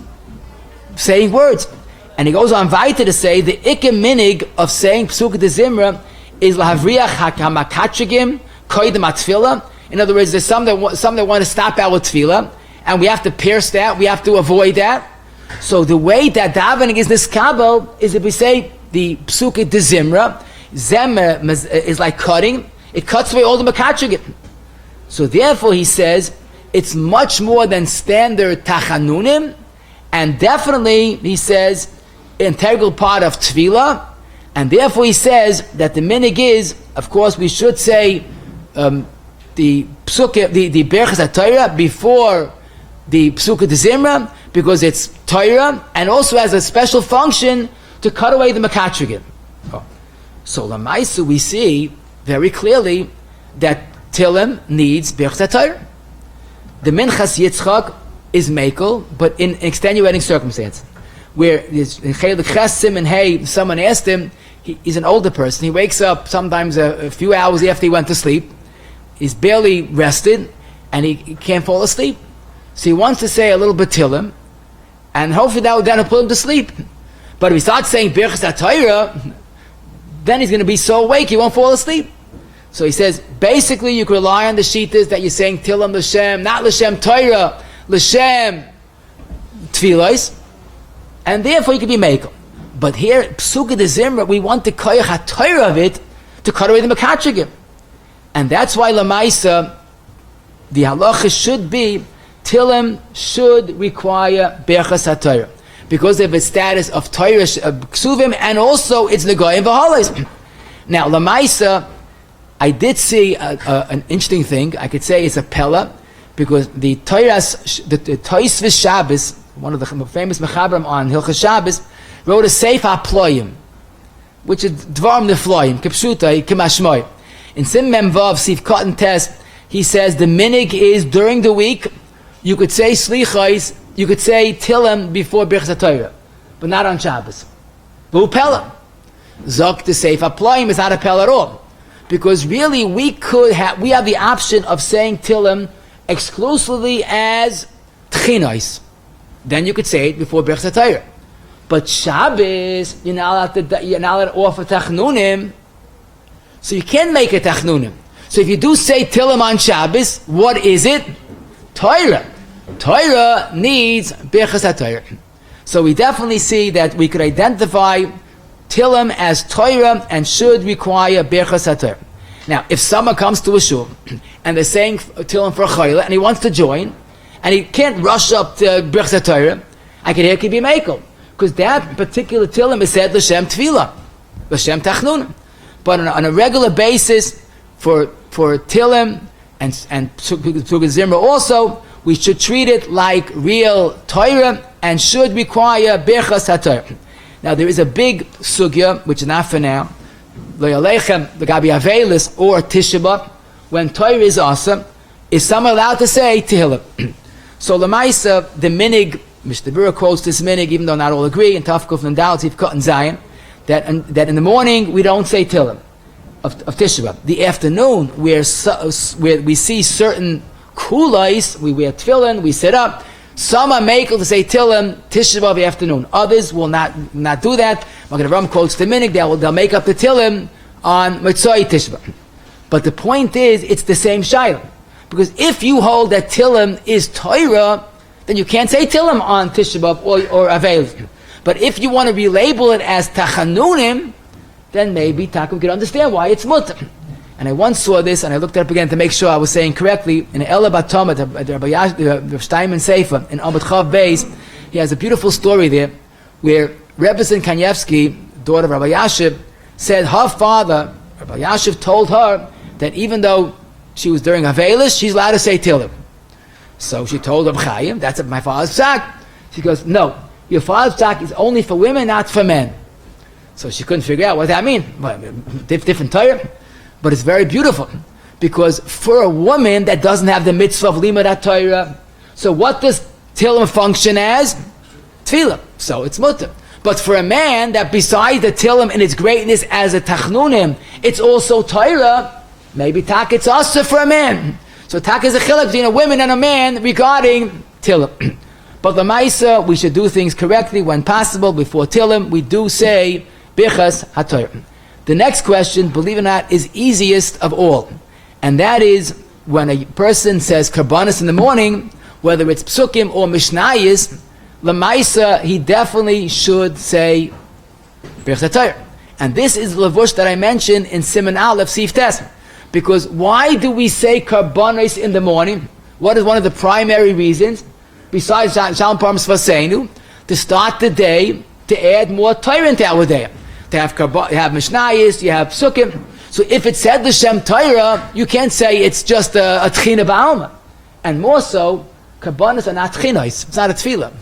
saying words. And he goes on weiter to say the ikem minig of saying psuka de zimra is lahavriach hamakachigim koydem atfila. In other words, there's some that want to stop our tefillah, and we have to pierce that, we have to avoid that. So the way that davening is niskabel is if we say the psukkah de zimra, zemer is like cutting, it cuts away all the makachigim. So therefore he says it's much more than standard tachanunim, and definitely he says integral part of tefillah, and therefore he says that the minig is, of course we should say the psukkah, the Birkas Torah before the psukkah de zimra, because it's Torah and also has a special function to cut away the makachigim. So Lamaisa we see very clearly that Tehillim needs Birkas Torah. The Minchas Yitzchak is Mekel, but in extenuating circumstance, where in Chelik Ches Siman Hey, someone asked him, he's an older person, he wakes up sometimes a few hours after he went to sleep, he's barely rested, and he can't fall asleep. So he wants to say a little bit Tehillim, and hopefully that will put him to sleep. But if he starts saying Birkas Torah, then he's going to be so awake he won't fall asleep. So he says, basically you can rely on the shittas that you're saying Tehillim L'Shem, not L'Shem Torah, L'Shem Tfilos, and therefore you can be Mekel. But here, Psukkah de Zimra, we want the Koyach HaTorah of it to cut away the Makachigim. And that's why Lamaisa, the halacha should be, Tehillim should require Birkas HaTorah, because of its status of Torah, Ksuvim, and also its Negoyim V'Holos. Now, Lamaisa, I did see an interesting thing. I could say it's a Pella, because the Toisvis Shabbos, one of the famous Mechabrim on Hilchas Shabbos, wrote a Seif HaPloyim, which is Dvarim Nefloyim, Kipshutai, Kimashmoy. In Sim Mem Vav, Sif Cotton Test, he says the minig is during the week, you could say Slichais, you could say Tehillim before Birkas Torah, but not on Shabbos. Vu Pella. Zok the Seif Aploim is not a Pella at all. Because really we have the option of saying Tehillim exclusively as Tchinos. Then you could say it before Birkas Torah. But Shabbos, you're not allowed to offer Tachnunim, so you can make a Tachnunim. So if you do say Tehillim on Shabbos, what is it? Torah. Torah needs Birkas Torah. So we definitely see that we could identify Tehillim as Torah and should require Birkas Torah. Now, if someone comes to a shul and they're saying Tehillim for a sheila and he wants to join and he can't rush up to Birkas Torah, I can hear be Mekel. Because that particular Tehillim is said L'Shem Tefillah, L'Shem Tachnun. But on a regular basis, for Tehillim and Psukei Zimra also, we should treat it like real Torah and should require Birkas Torah. Now there is a big sugya, which is not for now, Lo Yalechem, the Gabi Avelis, or Tisha B'Av, when Torah is awesome, is someone allowed to say Tehillim? So Lamaisa, the minig, Mr. Bura quotes this minig, even though not all agree, in Tafkuf and Dal, Tzivkot and Zion, that in the morning we don't say Tehillim of Tisha B'Av. The afternoon, where we see certain kulais, we wear tefillin, we sit up. Some are makel to say Tehillim Tisha B'Av afternoon. Others will not do that. Magen Avraham quotes the minig, they'll make up the Tehillim on Motzai Tisha B'Av. But the point is, it's the same sheila. Because if you hold that Tehillim is Torah, then you can't say Tehillim on Tisha B'Av or Aveil. But if you want to relabel it as Tachanunim, then maybe Takum can understand why it's mutter. And I once saw this, and I looked it up again to make sure I was saying correctly. In Ela Batoma, the Rabbi Steinman Sefer, in Amud Chav Beis, he has a beautiful story there, where Rebbe Kanievsky, daughter of Rabbi Yashiv, said her father, Rabbi Yashiv, told her that even though she was during Avelis, she's allowed to say Tehillim. So she told Rabbi Chaim, that's my father's psak. She goes, no, your father's psak is only for women, not for men. So she couldn't figure out what that means. Different Torah. But it's very beautiful, because for a woman that doesn't have the mitzvah of limud Torah, so what does Tehillim function as? Tefillah. So it's mutter. But for a man that besides the Tehillim and its greatness as a tachnunim, it's also Torah, maybe tak it's also for a man. So tak is a chilek between a woman and a man regarding Tehillim. But the Maisa, we should do things correctly when possible. Before Tehillim, we do say Birkas HaTorah. The next question, believe it or not, is easiest of all. And that is when a person says karbanis in the morning, whether it's psukim or mishnayis, lemaisa, he definitely should say Birkas HaTorah. And this is the levush that I mentioned in Siman Aleph Sif Tes. Because why do we say karbanis in the morning? What is one of the primary reasons, besides Shalom Parmas Vaseinu, to start the day, to add more Torah into our day? To have mishnayis, you have psukim. So if it said L'Shem Torah, you can't say it's just a tchina ba'alma. And more so, karbanos are not tchinos. It's not a tefillah.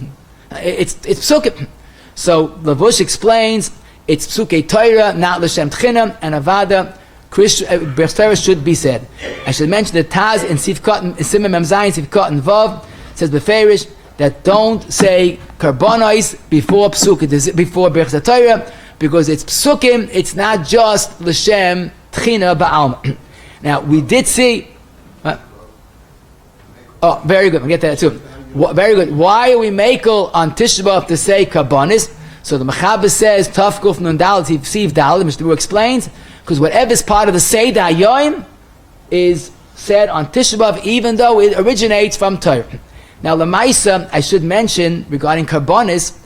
It's psukim. So Lavush explains it's psukei Torah, not L'Shem tchina, and avada Birkas Torah should be said. I should mention that Taz in Simon Mem Zayin Sivkot and Vav says beferish that don't say karbanos before Birkas Torah. Because it's psukim, it's not just l'shem tchina ba'alma. Now we did see. Oh, very good. We'll get to that too. Very good. Why are we makel on Tisha B'Av to say karbanis? So the Mechaber says Tafkuf Nun Dal Siv Dal. Mr. Wu explains because whatever is part of the Seder Hayoim is said on Tisha B'Av, even though it originates from Torah. Now Lamaisa, I should mention regarding karbanis.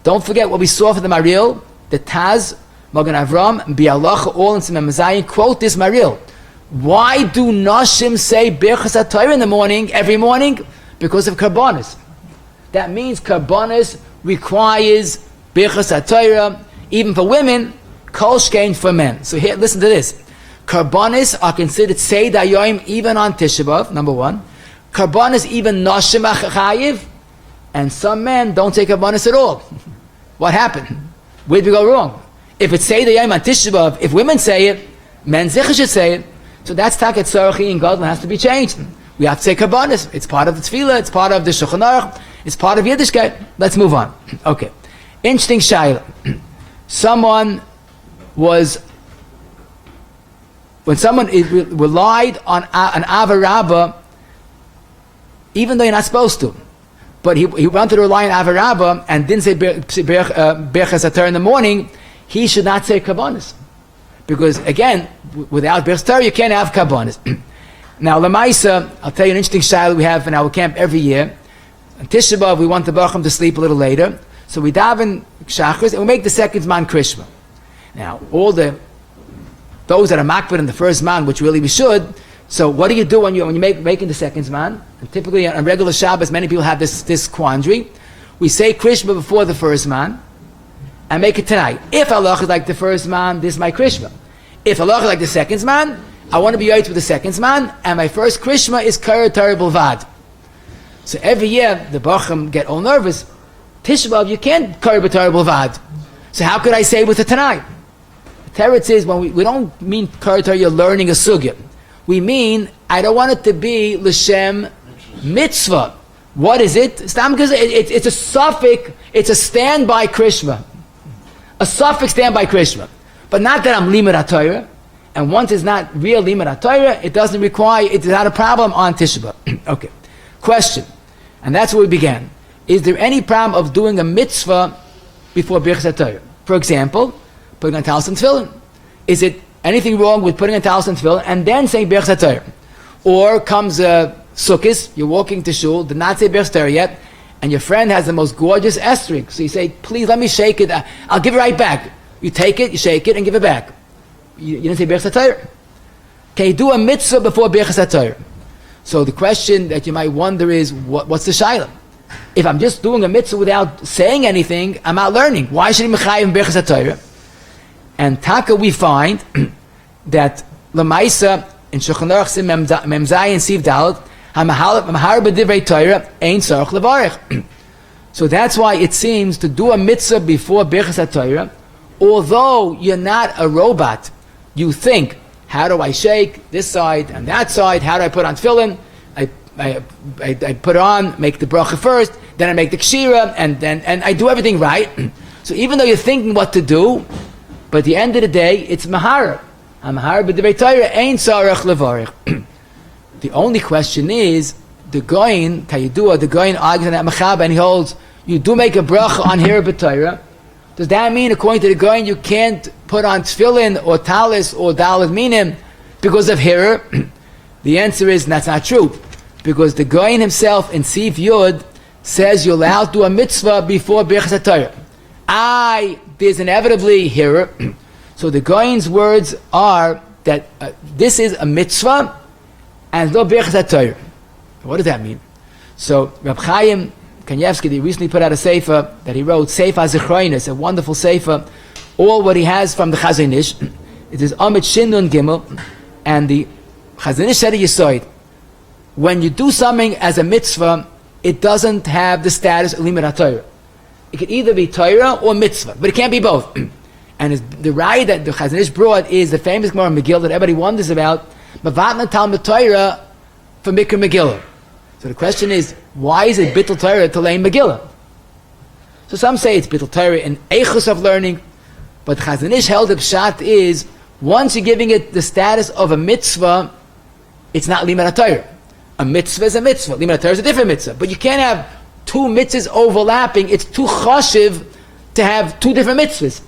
Don't forget what we saw for the Maril. The Taz, Magen Avraham, Bialach, all in Simon Mazayin quote this Maril. Why do Nashim say Birkas HaTorah in the morning, every morning? Because of karbanis. That means karbanis requires Birkas HaTorah, even for women, kol shkein for men. So here, listen to this. Karbanis are considered Seder Hayoim even on Tisha B'Av, number one. Karbanis even Nashim Chayiv, and some men don't take karbanis at all. What happened? Where did we go wrong? If it's Seder Hayoim on Tisha B'Av, if women say it, men zicha should say it. So that's taket tzarchi in Gadol has to be changed. We have to say kabbanis. It's part of the tefillah. It's part of the Shulchan Aruch. It's part of Yiddishkeit. Let's move on. Okay. Interesting sheila. Someone was, when someone relied on an avarabba, even though you're not supposed to, but he wanted to rely on avarabba and didn't say Birkas Hatorah in the morning, he should not say kabbanis. Because again, without Birkas Hatorah, you can't have kabbanis. Now, Lamaisa, I'll tell you an interesting sheila we have in our camp every year. On Tisha B'Av, we want the Bacham to sleep a little later. So we daven Shachris and we make the second zman Krishma. Now, those that are makbid in the first zman, which really we should, so what do you do when you're making the second zman? And typically on regular Shabbos, many people have this quandary. We say Krishma before the first zman and make it tonight. If Allah is like the first zman, this is my Krishma. If Allah is like the second zman, I want to be right with the second zman, and my first Krishma is Kara Torah B'Vad. So every year, the Bacham get all nervous. Tisha B'Av, you can't Kara Torah B'Vad. So how could I say with it tonight? The teretz is, when we don't mean Kara Torah, you're learning a sugya. We mean, I don't want it to be L'Shem Mitzvah. What is it? It's a suffix, it's a standby Krishma. A suffix standby Krishma. But not that I'm Limud HaTorah. And once it's not real Limud HaTorah, it doesn't require, it's not a problem on Tisha B'Av. Okay. Question. And that's where we began. Is there any problem of doing a mitzvah before Birkas Hatorah? For example, putting on talis and tefillin. Is it anything wrong with putting on talis and tefillin and then saying Birkas Hatorah? Or comes a sukkis, you're walking to shul, did not say Birkas Hatorah yet, and your friend has the most gorgeous esrog. So you say, please let me shake it, I'll give it right back. You take it, you shake it, and give it back. You didn't say Birkas Hatorah. Can you do a mitzvah before Birkas Hatorah? So the question that you might wonder is, what's the sheila? If I'm just doing a mitzvah without saying anything, I'm not learning. Why should I be mechayiv in Birkas Hatorah? And taka we find that Lamaisa in Shulchan Aruch Mem Zayin Siv Dalet Hamahar B'divrei Torah Ein Tzarich Levarich. So that's why it seems to do a mitzvah before Birkas Hatorah, although you're not a robot, you think, how do I shake this side and that side? How do I put on tefillin? I put on, make the bracha first, then I make the kshira, and I do everything right. So even though you're thinking what to do, but at the end of the day, it's mahara. Mahara b'divrei Torah ein tzarich levarich. The only question is, the goyin, Kayidua, the goyin argues on that machab, and he holds, you do make a bracha on here b'Torah. Does that mean, according to the goyin, you can't put on tefillin or talis or dalet minim because of hirur? The answer is that's not true, because the goyin himself in Siv Yud says you're allowed to do a mitzvah before Birkas Hatorah. There's inevitably hirur. So the goyin's words are that this is a mitzvah and no Birkas Hatorah. What does that mean? So Reb Chaim Kanievsky, he recently put out a sefer that he wrote, Sefer HaZichroinus, a wonderful sefer. All what he has from the Chazon Ish, it is Amit Shindun Gimel, and the Chazon Ish said to Yisoid, when you do something as a mitzvah, it doesn't have the status of Limud HaTorah. It can either be Torah or mitzvah, but it can't be both. And the raya that the Chazon Ish brought is the famous Gemara Megillah that everybody wonders about, Mavatna Talmud Torah for Mikra Megillah. So the question is, why is it Bittul Torah to lein Megillah? So some say it's Bittul Torah in Eichus of learning, but Chazon Ish held up Pshat is, once you're giving it the status of a mitzvah, it's not Limud HaTorah. A mitzvah is a mitzvah. Limud HaTorah is a different mitzvah. But you can't have two mitzvahs overlapping. It's too chashiv to have two different mitzvahs.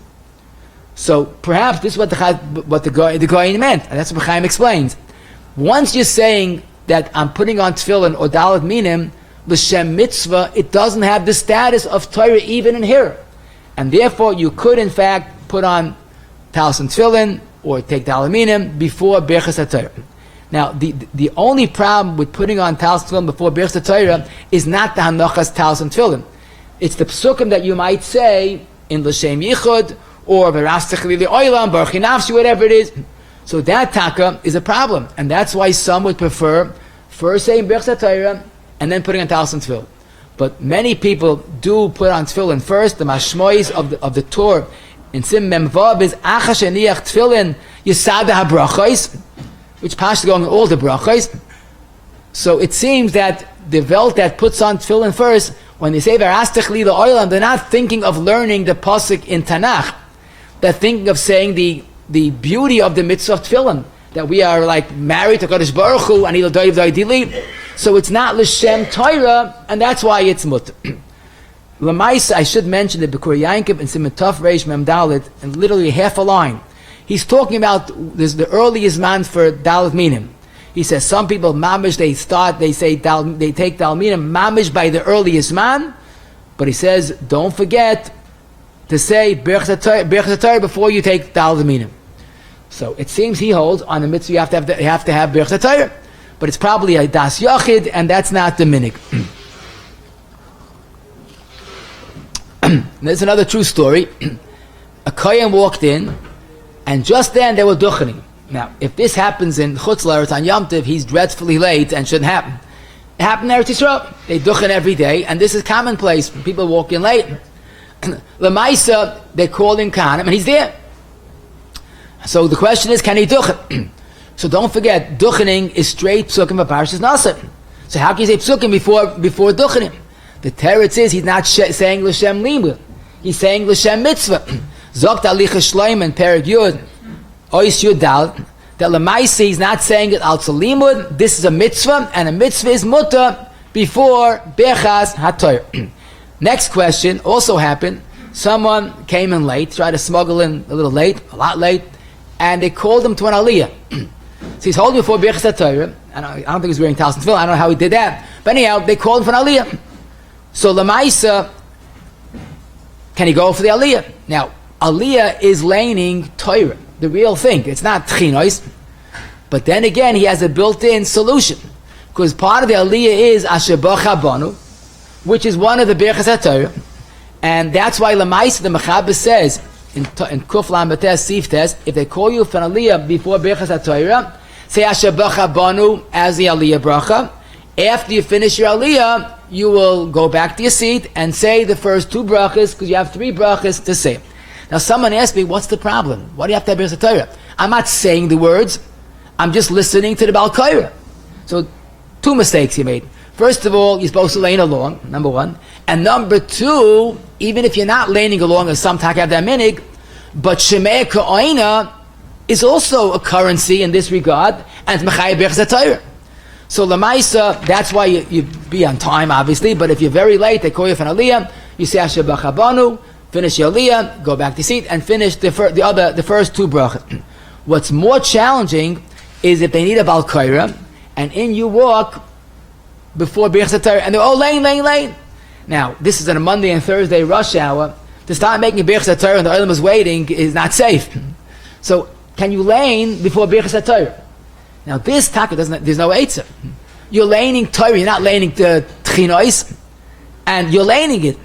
So perhaps this is what the Goyin meant. And that's what Chaim explains. Once you're saying that I'm putting on tefillin or dalet minim, l'shem mitzvah, it doesn't have the status of Torah even in here. And therefore you could in fact put on talis and tefillin or take dalet minim before Birkas Hatorah. Now the only problem with putting on talis and tefillin before Birkas Hatorah is not the hanachas talis and tefillin. It's the psukim that you might say in l'shem yichud or v'rastach li oilam, baruch nafshi, whatever it is. So that taka is a problem, and that's why some would prefer first saying Birkas Hatorah and then putting on talis and tefillin. But many people do put on tefillin first. The mashmois of the Torah in Sim Mem Vav is acha sheniach tefillin yisada habrachos. which Pasha going in all the brachos. So it seems that the Welt that puts on tefillin first, when they say V'arastech li la'olam, they're not thinking of learning the pasuk in Tanakh. They're thinking of saying the beauty of the mitzvah of tefillin, that we are like married to Kadosh Baruch Hu, and He'll doiv doidili. So it's not l'shem Torah, and that's why it's mutter. L'maisa, I should mention that B'kur Yankov in Siman Tov Reish Mem Dalet, and literally half a line, he's talking about this, the earliest man for Dalet Minim. He says some people mamish they take Dalet Minim mamish by the earliest man, but he says don't forget to say Birkas Torah before you take Dalet Minim. So it seems he holds on the mitzvah you have to have Birkas Torah, but it's probably a das yachid, and that's not the minig. There's another true story. A kohen walked in, and just then they were duchening. Now, if this happens in Chutz La'aretz on Yom Tov, he's dreadfully late and shouldn't happen. It happened in Eretz Yisrael. They duchen every day, and this is commonplace. People walk in late. L'maisa, they call in Kahanim, and he's there. So the question is, can he duchen? So don't forget, duchening is straight psukim of Parashas Naso. So how can you say psukim before duchening? The teretz is he's not saying l'shem limud. He's saying l'shem mitzvah. Zokt alicha shleim and Perek Yud, Ois Yud Dal, that l'maisa he's not saying it al limud. This is a mitzvah, and a mitzvah is mutter before Birkas Hatorah. Next question also happened. Someone came in late, tried to smuggle in a little late, a lot late, and they called him to an aliya. So he's holding before Birkas Hatorah. I don't think he's wearing talis and tefillin. I don't know how he did that. But anyhow, they called him for an aliya. So l'maisa, can he go for the aliya? Now, aliya is leining Torah, the real thing. It's not tchinos. But then again, he has a built-in solution. Because part of the aliya is asher bacha banu, which is one of the Birkas Hatorah. And that's why l'maisa, the Mechaber says, in Kuf Lam Betes Sif Tes, if they call you for an aliya before Birkas Hatorah, say asher bacha banu as the aliya bracha. After you finish your aliya, you will go back to your seat and say the first two brachas, because you have three brachas to say. Now someone asked me, what's the problem? Why do you have to have Birkas Torah? I'm not saying the words, I'm just listening to the Baal Korah. So two mistakes you made. First of all, you're supposed to lein along, number one. And number two, even if you're not leining along, as some talk have that minig, but Shemei Ka'oina is also a currency in this regard, and it's Mechayah Birkas Torah. So Lamaisa, that's why you be on time, obviously, but if you're very late, they call you for an aliyah, you say Asher B'chabanu, finish your aliyah, go back to your seat, and finish the first two brachas. What's more challenging is if they need a Baal Korah, and in you walk before Birkas Torah, and they're lain. Now, this is on a Monday and Thursday rush hour. To start making Birkas Torah and the olam is waiting is not safe. So, can you lain before Birkas Torah? Now this taka there's no eitzah. You're leining Torah, you're not leining the tchinos, and you're leining it.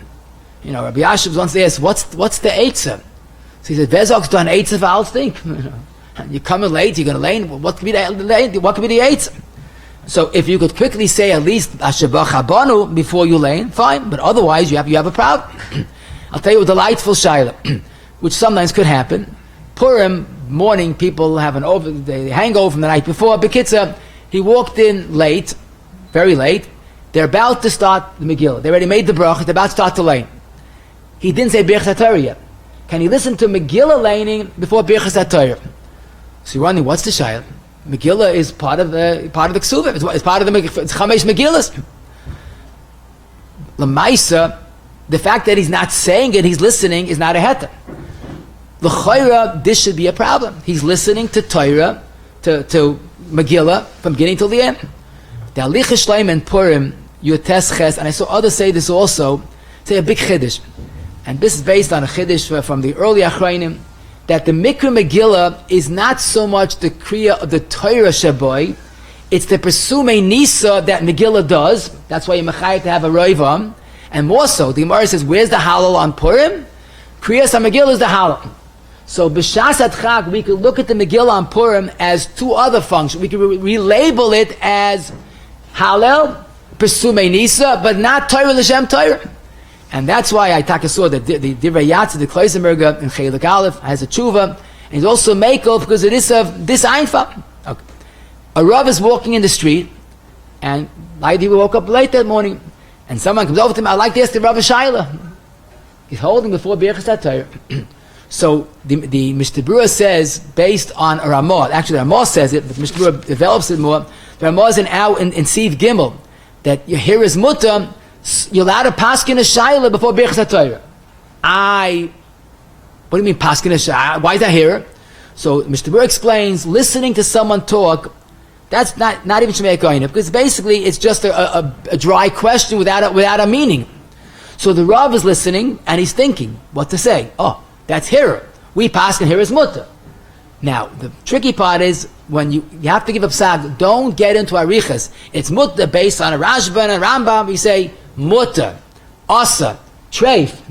You know, Rabbi Yashiv once asked, what's the eitzah? So he said, Vezok's done eitzah for all thing. You're coming late, you're going to lein, what could be the eitzah? So if you could quickly say at least Asher B'chabanu before you lein, fine, but otherwise you have a problem. I'll tell you a delightful sheila, which sometimes could happen. Purim morning, people have they hangover from the night before. Bekitza, he walked in late, very late. They're about to start the Megillah. They already made the bracha. They're about to start the lain. He didn't say Birkas Hatorah yet. Can he listen to Megillah leining before Birkas Hatorah? So you're wondering, what's the sheila? Megillah is part of the Ksuva. It's part of the Chamesh Megillahs. L'maisa, the fact that he's not saying it, he's listening, is not a heter. L'chayra, this should be a problem. He's listening to Torah, to Megillah, from beginning till the end. The Alicha Shleim and Purim, Yotes Ches, and I saw others say this also, say a big chiddush. And this is based on a chiddush from the early Achrayim, that the Mikra Megillah is not so much the Kriya of the Torah Shaboy, it's the Pesume Nisa that Megillah does. That's why you're mechayev to have a roivam. And more so, the Gemara says, where's the halal on Purim? Kriyas HaMegillah is the halal. So b'shas Chag, we could look at the Megillah on Purim as two other functions. We could relabel it as Halel, Pesume Nisa, but not Torah L'Shem Torah. And that's why I saw that the Divrei Yatz, the Kloisenberger in Chelik Aleph has a tshuva, and he's also Meikov because it is of this Einfach. Okay. A Rav is walking in the street, and he woke up late that morning, and someone comes over to him, I'd like to ask the Rav a sheila. He's holding before Birkas Torah. So the Mishnah Berurah says, based on a Ramah, actually the Ramah says it, but the Mishnah Berurah develops it more. The Ramah is in Siv Gimel, that here is mutter, you're allowed to paskin a sheila before Birkas Torah. What do you mean paskin a sheila? Why is that here? So Mishnah Berurah explains, listening to someone talk, that's not even Shemei Kohen, because basically it's just a dry question without a meaning. So the Rav is listening and he's thinking what to say. Oh, that's here. We paskin here is mutter. Now the tricky part is when you have to give up sag. Don't get into arichas. It's mutter based on a Rashba and a Rambam. You say mutter, asa, treif.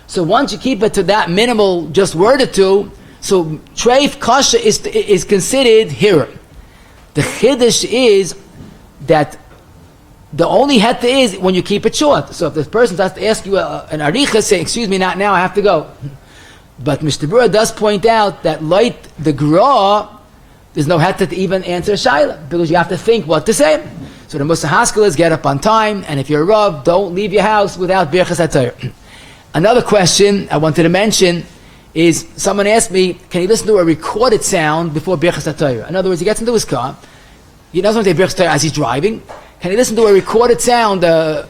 So once you keep it to that minimal, just word or two. So treif kasha is considered here. The chiddush is that the only heta is when you keep it short. So if this person has to ask you an aricha, say, excuse me, not now, I have to go. But Mishnah Berurah does point out that like the gra, there's no heta to even answer a sheila, because you have to think what to say. So the Musa Haskell is get up on time, and if you're a Rav, don't leave your house without Birkas Torah. Another question I wanted to mention is, someone asked me, can he listen to a recorded sound before Birkas Torah? In other words, he gets into his car, he doesn't want to say Birkas Torah as he's driving. Can he listen to a recorded sound, a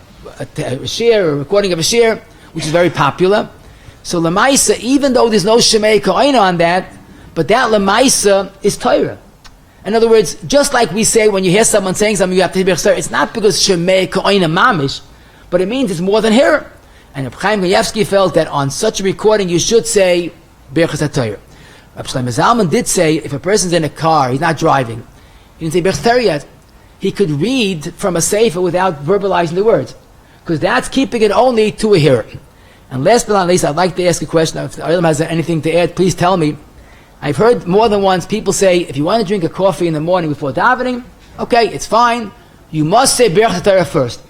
shear, a recording of a shear, which is very popular? So Lamaisa, even though there's no Shemei Kohen on that, but that Lamaisa is Torah. In other words, just like we say when you hear someone saying something, you have to hear Birkas Torah, it's not because Shemei Kohen mamish, but it means it's more than here. And Reb Chaim Kanievsky felt that on such a recording you should say Birkas Torah. Reb Shlomo Zalman did say if a person's in a car, he's not driving, he didn't say Birkas Torah yet, he could read from a sefer without verbalizing the words, because that's keeping it only to a hearer. And last but not least, I'd like to ask a question. If the Olam has anything to add, please tell me. I've heard more than once people say, if you want to drink a coffee in the morning before davening, okay, it's fine. You must say Birkas Torah first.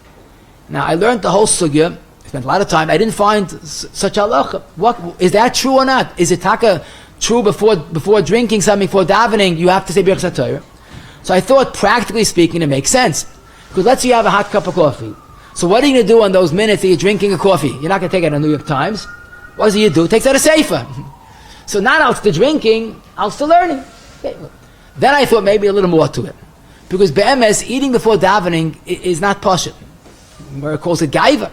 Now, I learned the whole sugya. I spent a lot of time. I didn't find such halacha. What is that true or not? Is it taka true before drinking something before davening? You have to say Birkas Torah. So I thought, practically speaking, it makes sense. Because let's say you have a hot cup of coffee. So what are you going to do in those minutes that you're drinking a coffee? You're not going to take it on New York Times. What does you do? Takes out a sefer. So not out to drinking, out to learning. Okay. Then I thought maybe a little more to it. Because be'emes, eating before davening is not pashut. Where it calls it gaiva.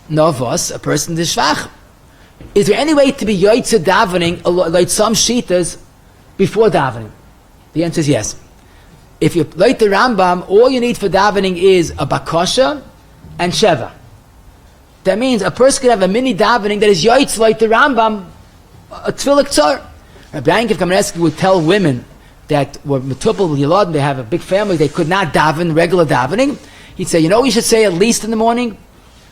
Novos, a person is shvach. Is there any way to be yoytze davening, like some shitas, before davening? The answer is yes. If you like the Rambam, all you need for davening is a bakasha and sheva. That means a person can have a mini davening that is yoytz like the Rambam, a tefillah ktsar. Rabbi Yakov Kamenetsky would tell women that were metupel with yilad, they have a big family, they could not daven regular davening. He'd say, you know what you should say at least in the morning?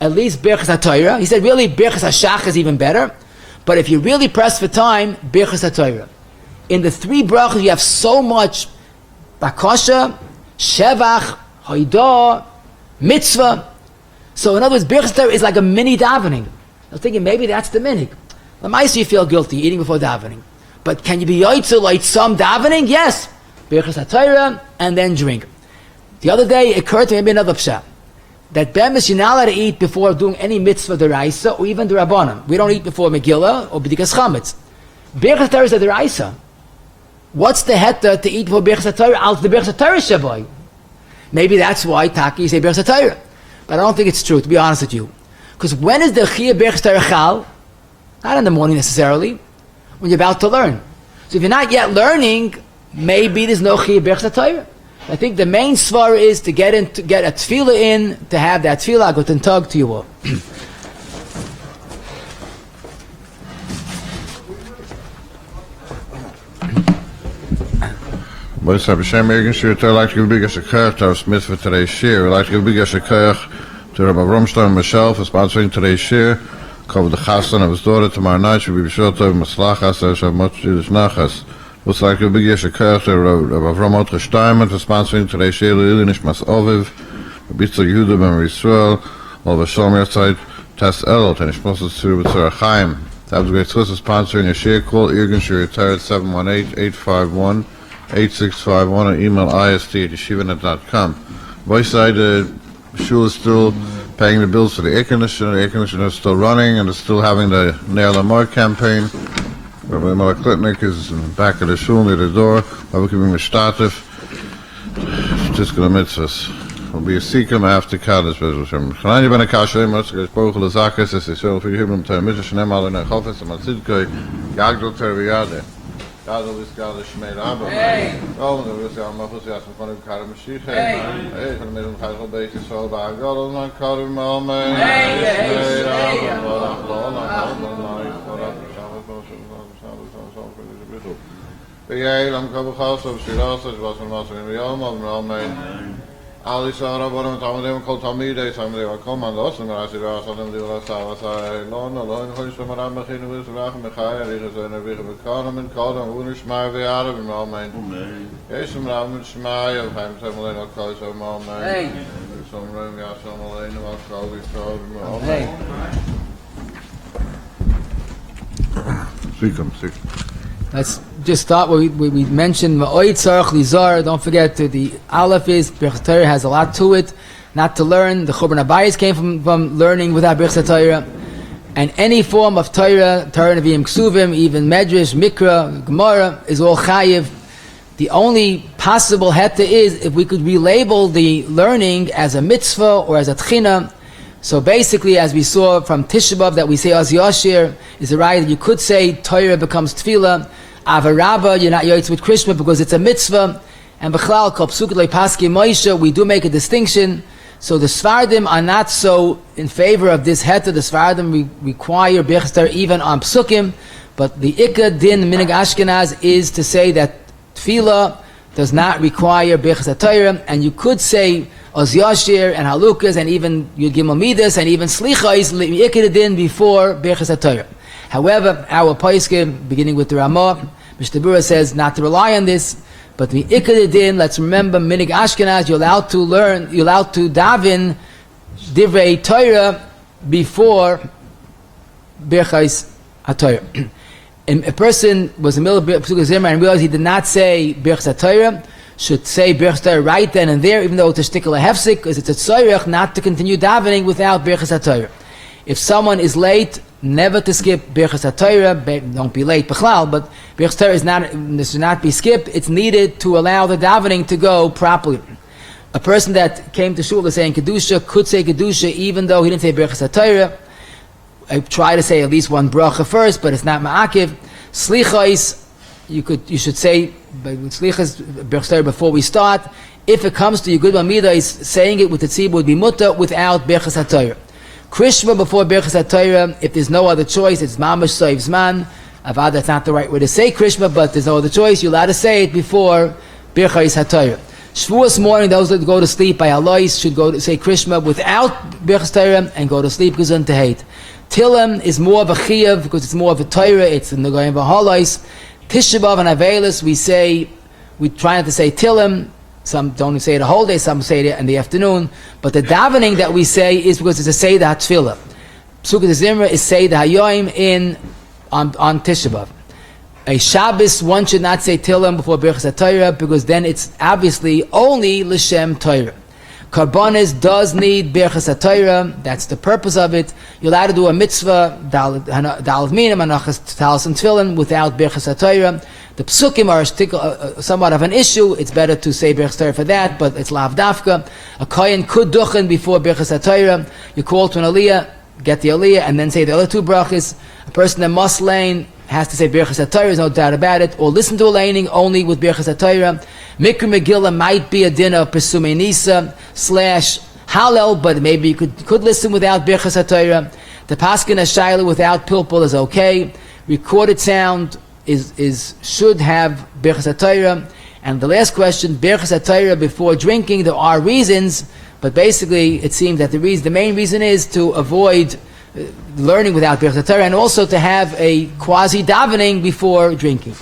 At least Birkas Torah. He said, really, Birkas Hashach is even better. But if you really press for time, Birkas Torah. In the three brachas, you have so much bakasha, shevach, hoidah, mitzvah. So in other words, Birkas Torah is like a mini davening. I was thinking maybe that's the minig. Lamaisa you feel guilty eating before davening. But can you be yoytze like some davening? Yes. Birkas Torah and then drink. The other day it occurred to me maybe another pshat. That bemis you're not allowed to eat before doing any mitzvah deraisa or even derabanan. We don't eat before Megillah or b'dikas chametz. Birkas Torah is a deraisa. What's the heta to eat before Birkas Torah? Al the Birkas Torah shaboy. Maybe that's why Taki say Birkas Torah. But I don't think it's true, to be honest with you. Because when is the chiyah Birkas Torah chal? Not in the morning necessarily. When you're about to learn. So if you're not yet learning, maybe there's no chiyah Birkas Torah. I think the main svar is to get a tefillah in, to have that tefillah, guten tag to you all. But it's a shame against you to like to give a kach to our mitzvah today's shear. Like to give a kach to Rabbi Romstein and myself, for sponsoring today's shear. Cover the chassan of his daughter tomorrow night. Should be sure to have maslachas as have much Jewish nachas. Looks like a big yesh a kach to Rabbi Romot Steinman for sponsoring today's shear. Lili Nishmas Oviv, Rabitzel Yehuda Ben Yisrael, all the Shomer side Test Elot and Nishmas Tzur B'Tzur Chaim. That was great. Sponsoring a shear call. Irgun Shir Retired 718-851. 8651 or email ist@yeshivanet.com. Both side, the shul is still paying the bills for the air conditioner. The air conditioner is still running, and they're still having the Nail Amor campaign. Rabbi Malakletnik is in the back of the shul near the door. Rabbi Kibim Mishtatif. Just going to mitzvahs. Will be a seekum after Kaddish. Chananya ben Akasha, Motzger, Bochel, Zakas, as they show for Hibram, Termish, Nemal, and Chofes, and Matzidkoi, Gagdol, Terviade. Gadol is Gadol, Shmeir Abba. Oh, and the Russia, Mafus, Yasmin, Konim, Karim, Mashiach. Hey, from the Middle Chaychel, Beis, so by Gadol, and Karim, Amen. Shmeir Abba, Lolach, Lolach, Tehillim, Kabachas, of Sheila, such was from Master in Yom, Amen. Ali Sarah, Boram, Tamadim, called Tamide, Samde, come and Los, and Rasi Rasalim, the Lasavasa, Lon, Alone, Hosham, Ramachin, with Rach, Mechai, Rigas, and Rich Bekanam, and called on Unish Mar, the Arab, Amen. Yesham Ram, Shmai, of Ham, Samuel, of Kos, Amen. Some room, Yasam, Lain, of Kobe, Amen. Seekum. Let's just start where we mentioned Ma'oid Tzarech Lizar. Don't forget the Aleph is Bרכת Torah has a lot to it, not to learn. The Churban Abayis came from learning without Bרכת Torah, and any form of Torah Nevi'im Ksuvim, even Medrash, Mikra, Gemara is all Chayiv. The only possible heta is if we could relabel the learning as a mitzvah or as a tchina. So basically, as we saw from Tisha B'Av that we say Az Yashir is a right that you could say Torah becomes tefillah. Avarabba, you're not yoitz with Krishma because it's a mitzvah. And B'chlal, Kol Psukot Lo Paski Moshe, we do make a distinction. So the Sfardim are not so in favor of this heta. The Sfardim require Bרכת Torah even on Psukim. But the Ikka Din Minig Ashkenaz is to say that tefillah does not require Bרכת Torah. And you could say Oz Yashir and Halukas and even Yud Gimel Midas and even Slichais Ikka Din before Bרכת Torah. However, our Paskening, beginning with the Ramah, Mr. Bura says not to rely on this, but the Ikka Din, let's remember, Minig Ashkenaz, you're allowed to learn, you're allowed to daven Divrei Torah before Birkas HaTorah. And a person was in the middle of Pesukah Zimra and realized he did not say Birkas HaTorah, should say Birkas HaTorah right then and there, even though it's a shtickle hefsek, because it's a tzorech not to continue davening without Birkas HaTorah. If someone is late, never to skip Birkas HaTorah, don't be late, b'chlal, but Birkas HaTorah should not be skipped. It's needed to allow the davening to go properly. A person that came to shul saying Kedusha could say Kedusha even though he didn't say Birkas HaTorah. I try to say at least one bracha first, but it's not ma'akiv. Slichais, you should say Slichas Birkas HaTorah before we start. If it comes to your good Bamida, is saying it with the tzibur would be mutter without Birkas HaTorah. Krishma before Birkas HaTorah, if there's no other choice, it's mamash soiv zman. Avad, that's not the right way to say Krishma, but there's no other choice, you're allowed to say it before Birkas HaTorah. Shavuos morning, those that go to sleep by Alois should go to say Krishma without Birkas HaTorah and go to sleep gesund to hate. Tillim is more of a chiyav because it's more of a Torah, it's in the Goyim V'Halois. Tisha B'Av and Avelis, we try not to say Tillim. Some don't say it the whole day, some say it in the afternoon. But the davening that we say is because it's a Seder HaTfilah. Pesukah Zimra is Seder HaYoim on Tisha B'Av. A Shabbos, one should not say Tillim before Birkas HaTorah because then it's obviously only L'Shem Torah. Karbonis does need Birkas HaTorah, that's the purpose of it. You're allowed to do a mitzvah, Dalad Minim, Anachas Talis and Tefillin, without Birkas HaTorah. The Psukim are somewhat of an issue, it's better to say Birkas HaTorah for that, but it's Lav Dafka. A Kohen could duchen before Birkas HaTorah. You call to an aliya, get the aliya, and then say the other two brachas. A person that must lain has to say Birkas HaTorah, there's no doubt about it, or listen to a leining only with Birkas HaTorah. Mikra Megillah might be a din of Pesumei Nisa / Hallel, but maybe you could listen without Birkas HaTorah. The Paskening sheila without pilpul is okay. Recorded sound should have Birkas HaTorah. And the last question, Birkas HaTorah before drinking, there are reasons, but basically it seems that the main reason is to avoid learning without Birkas HaTorah and also to have a quasi davening before drinking.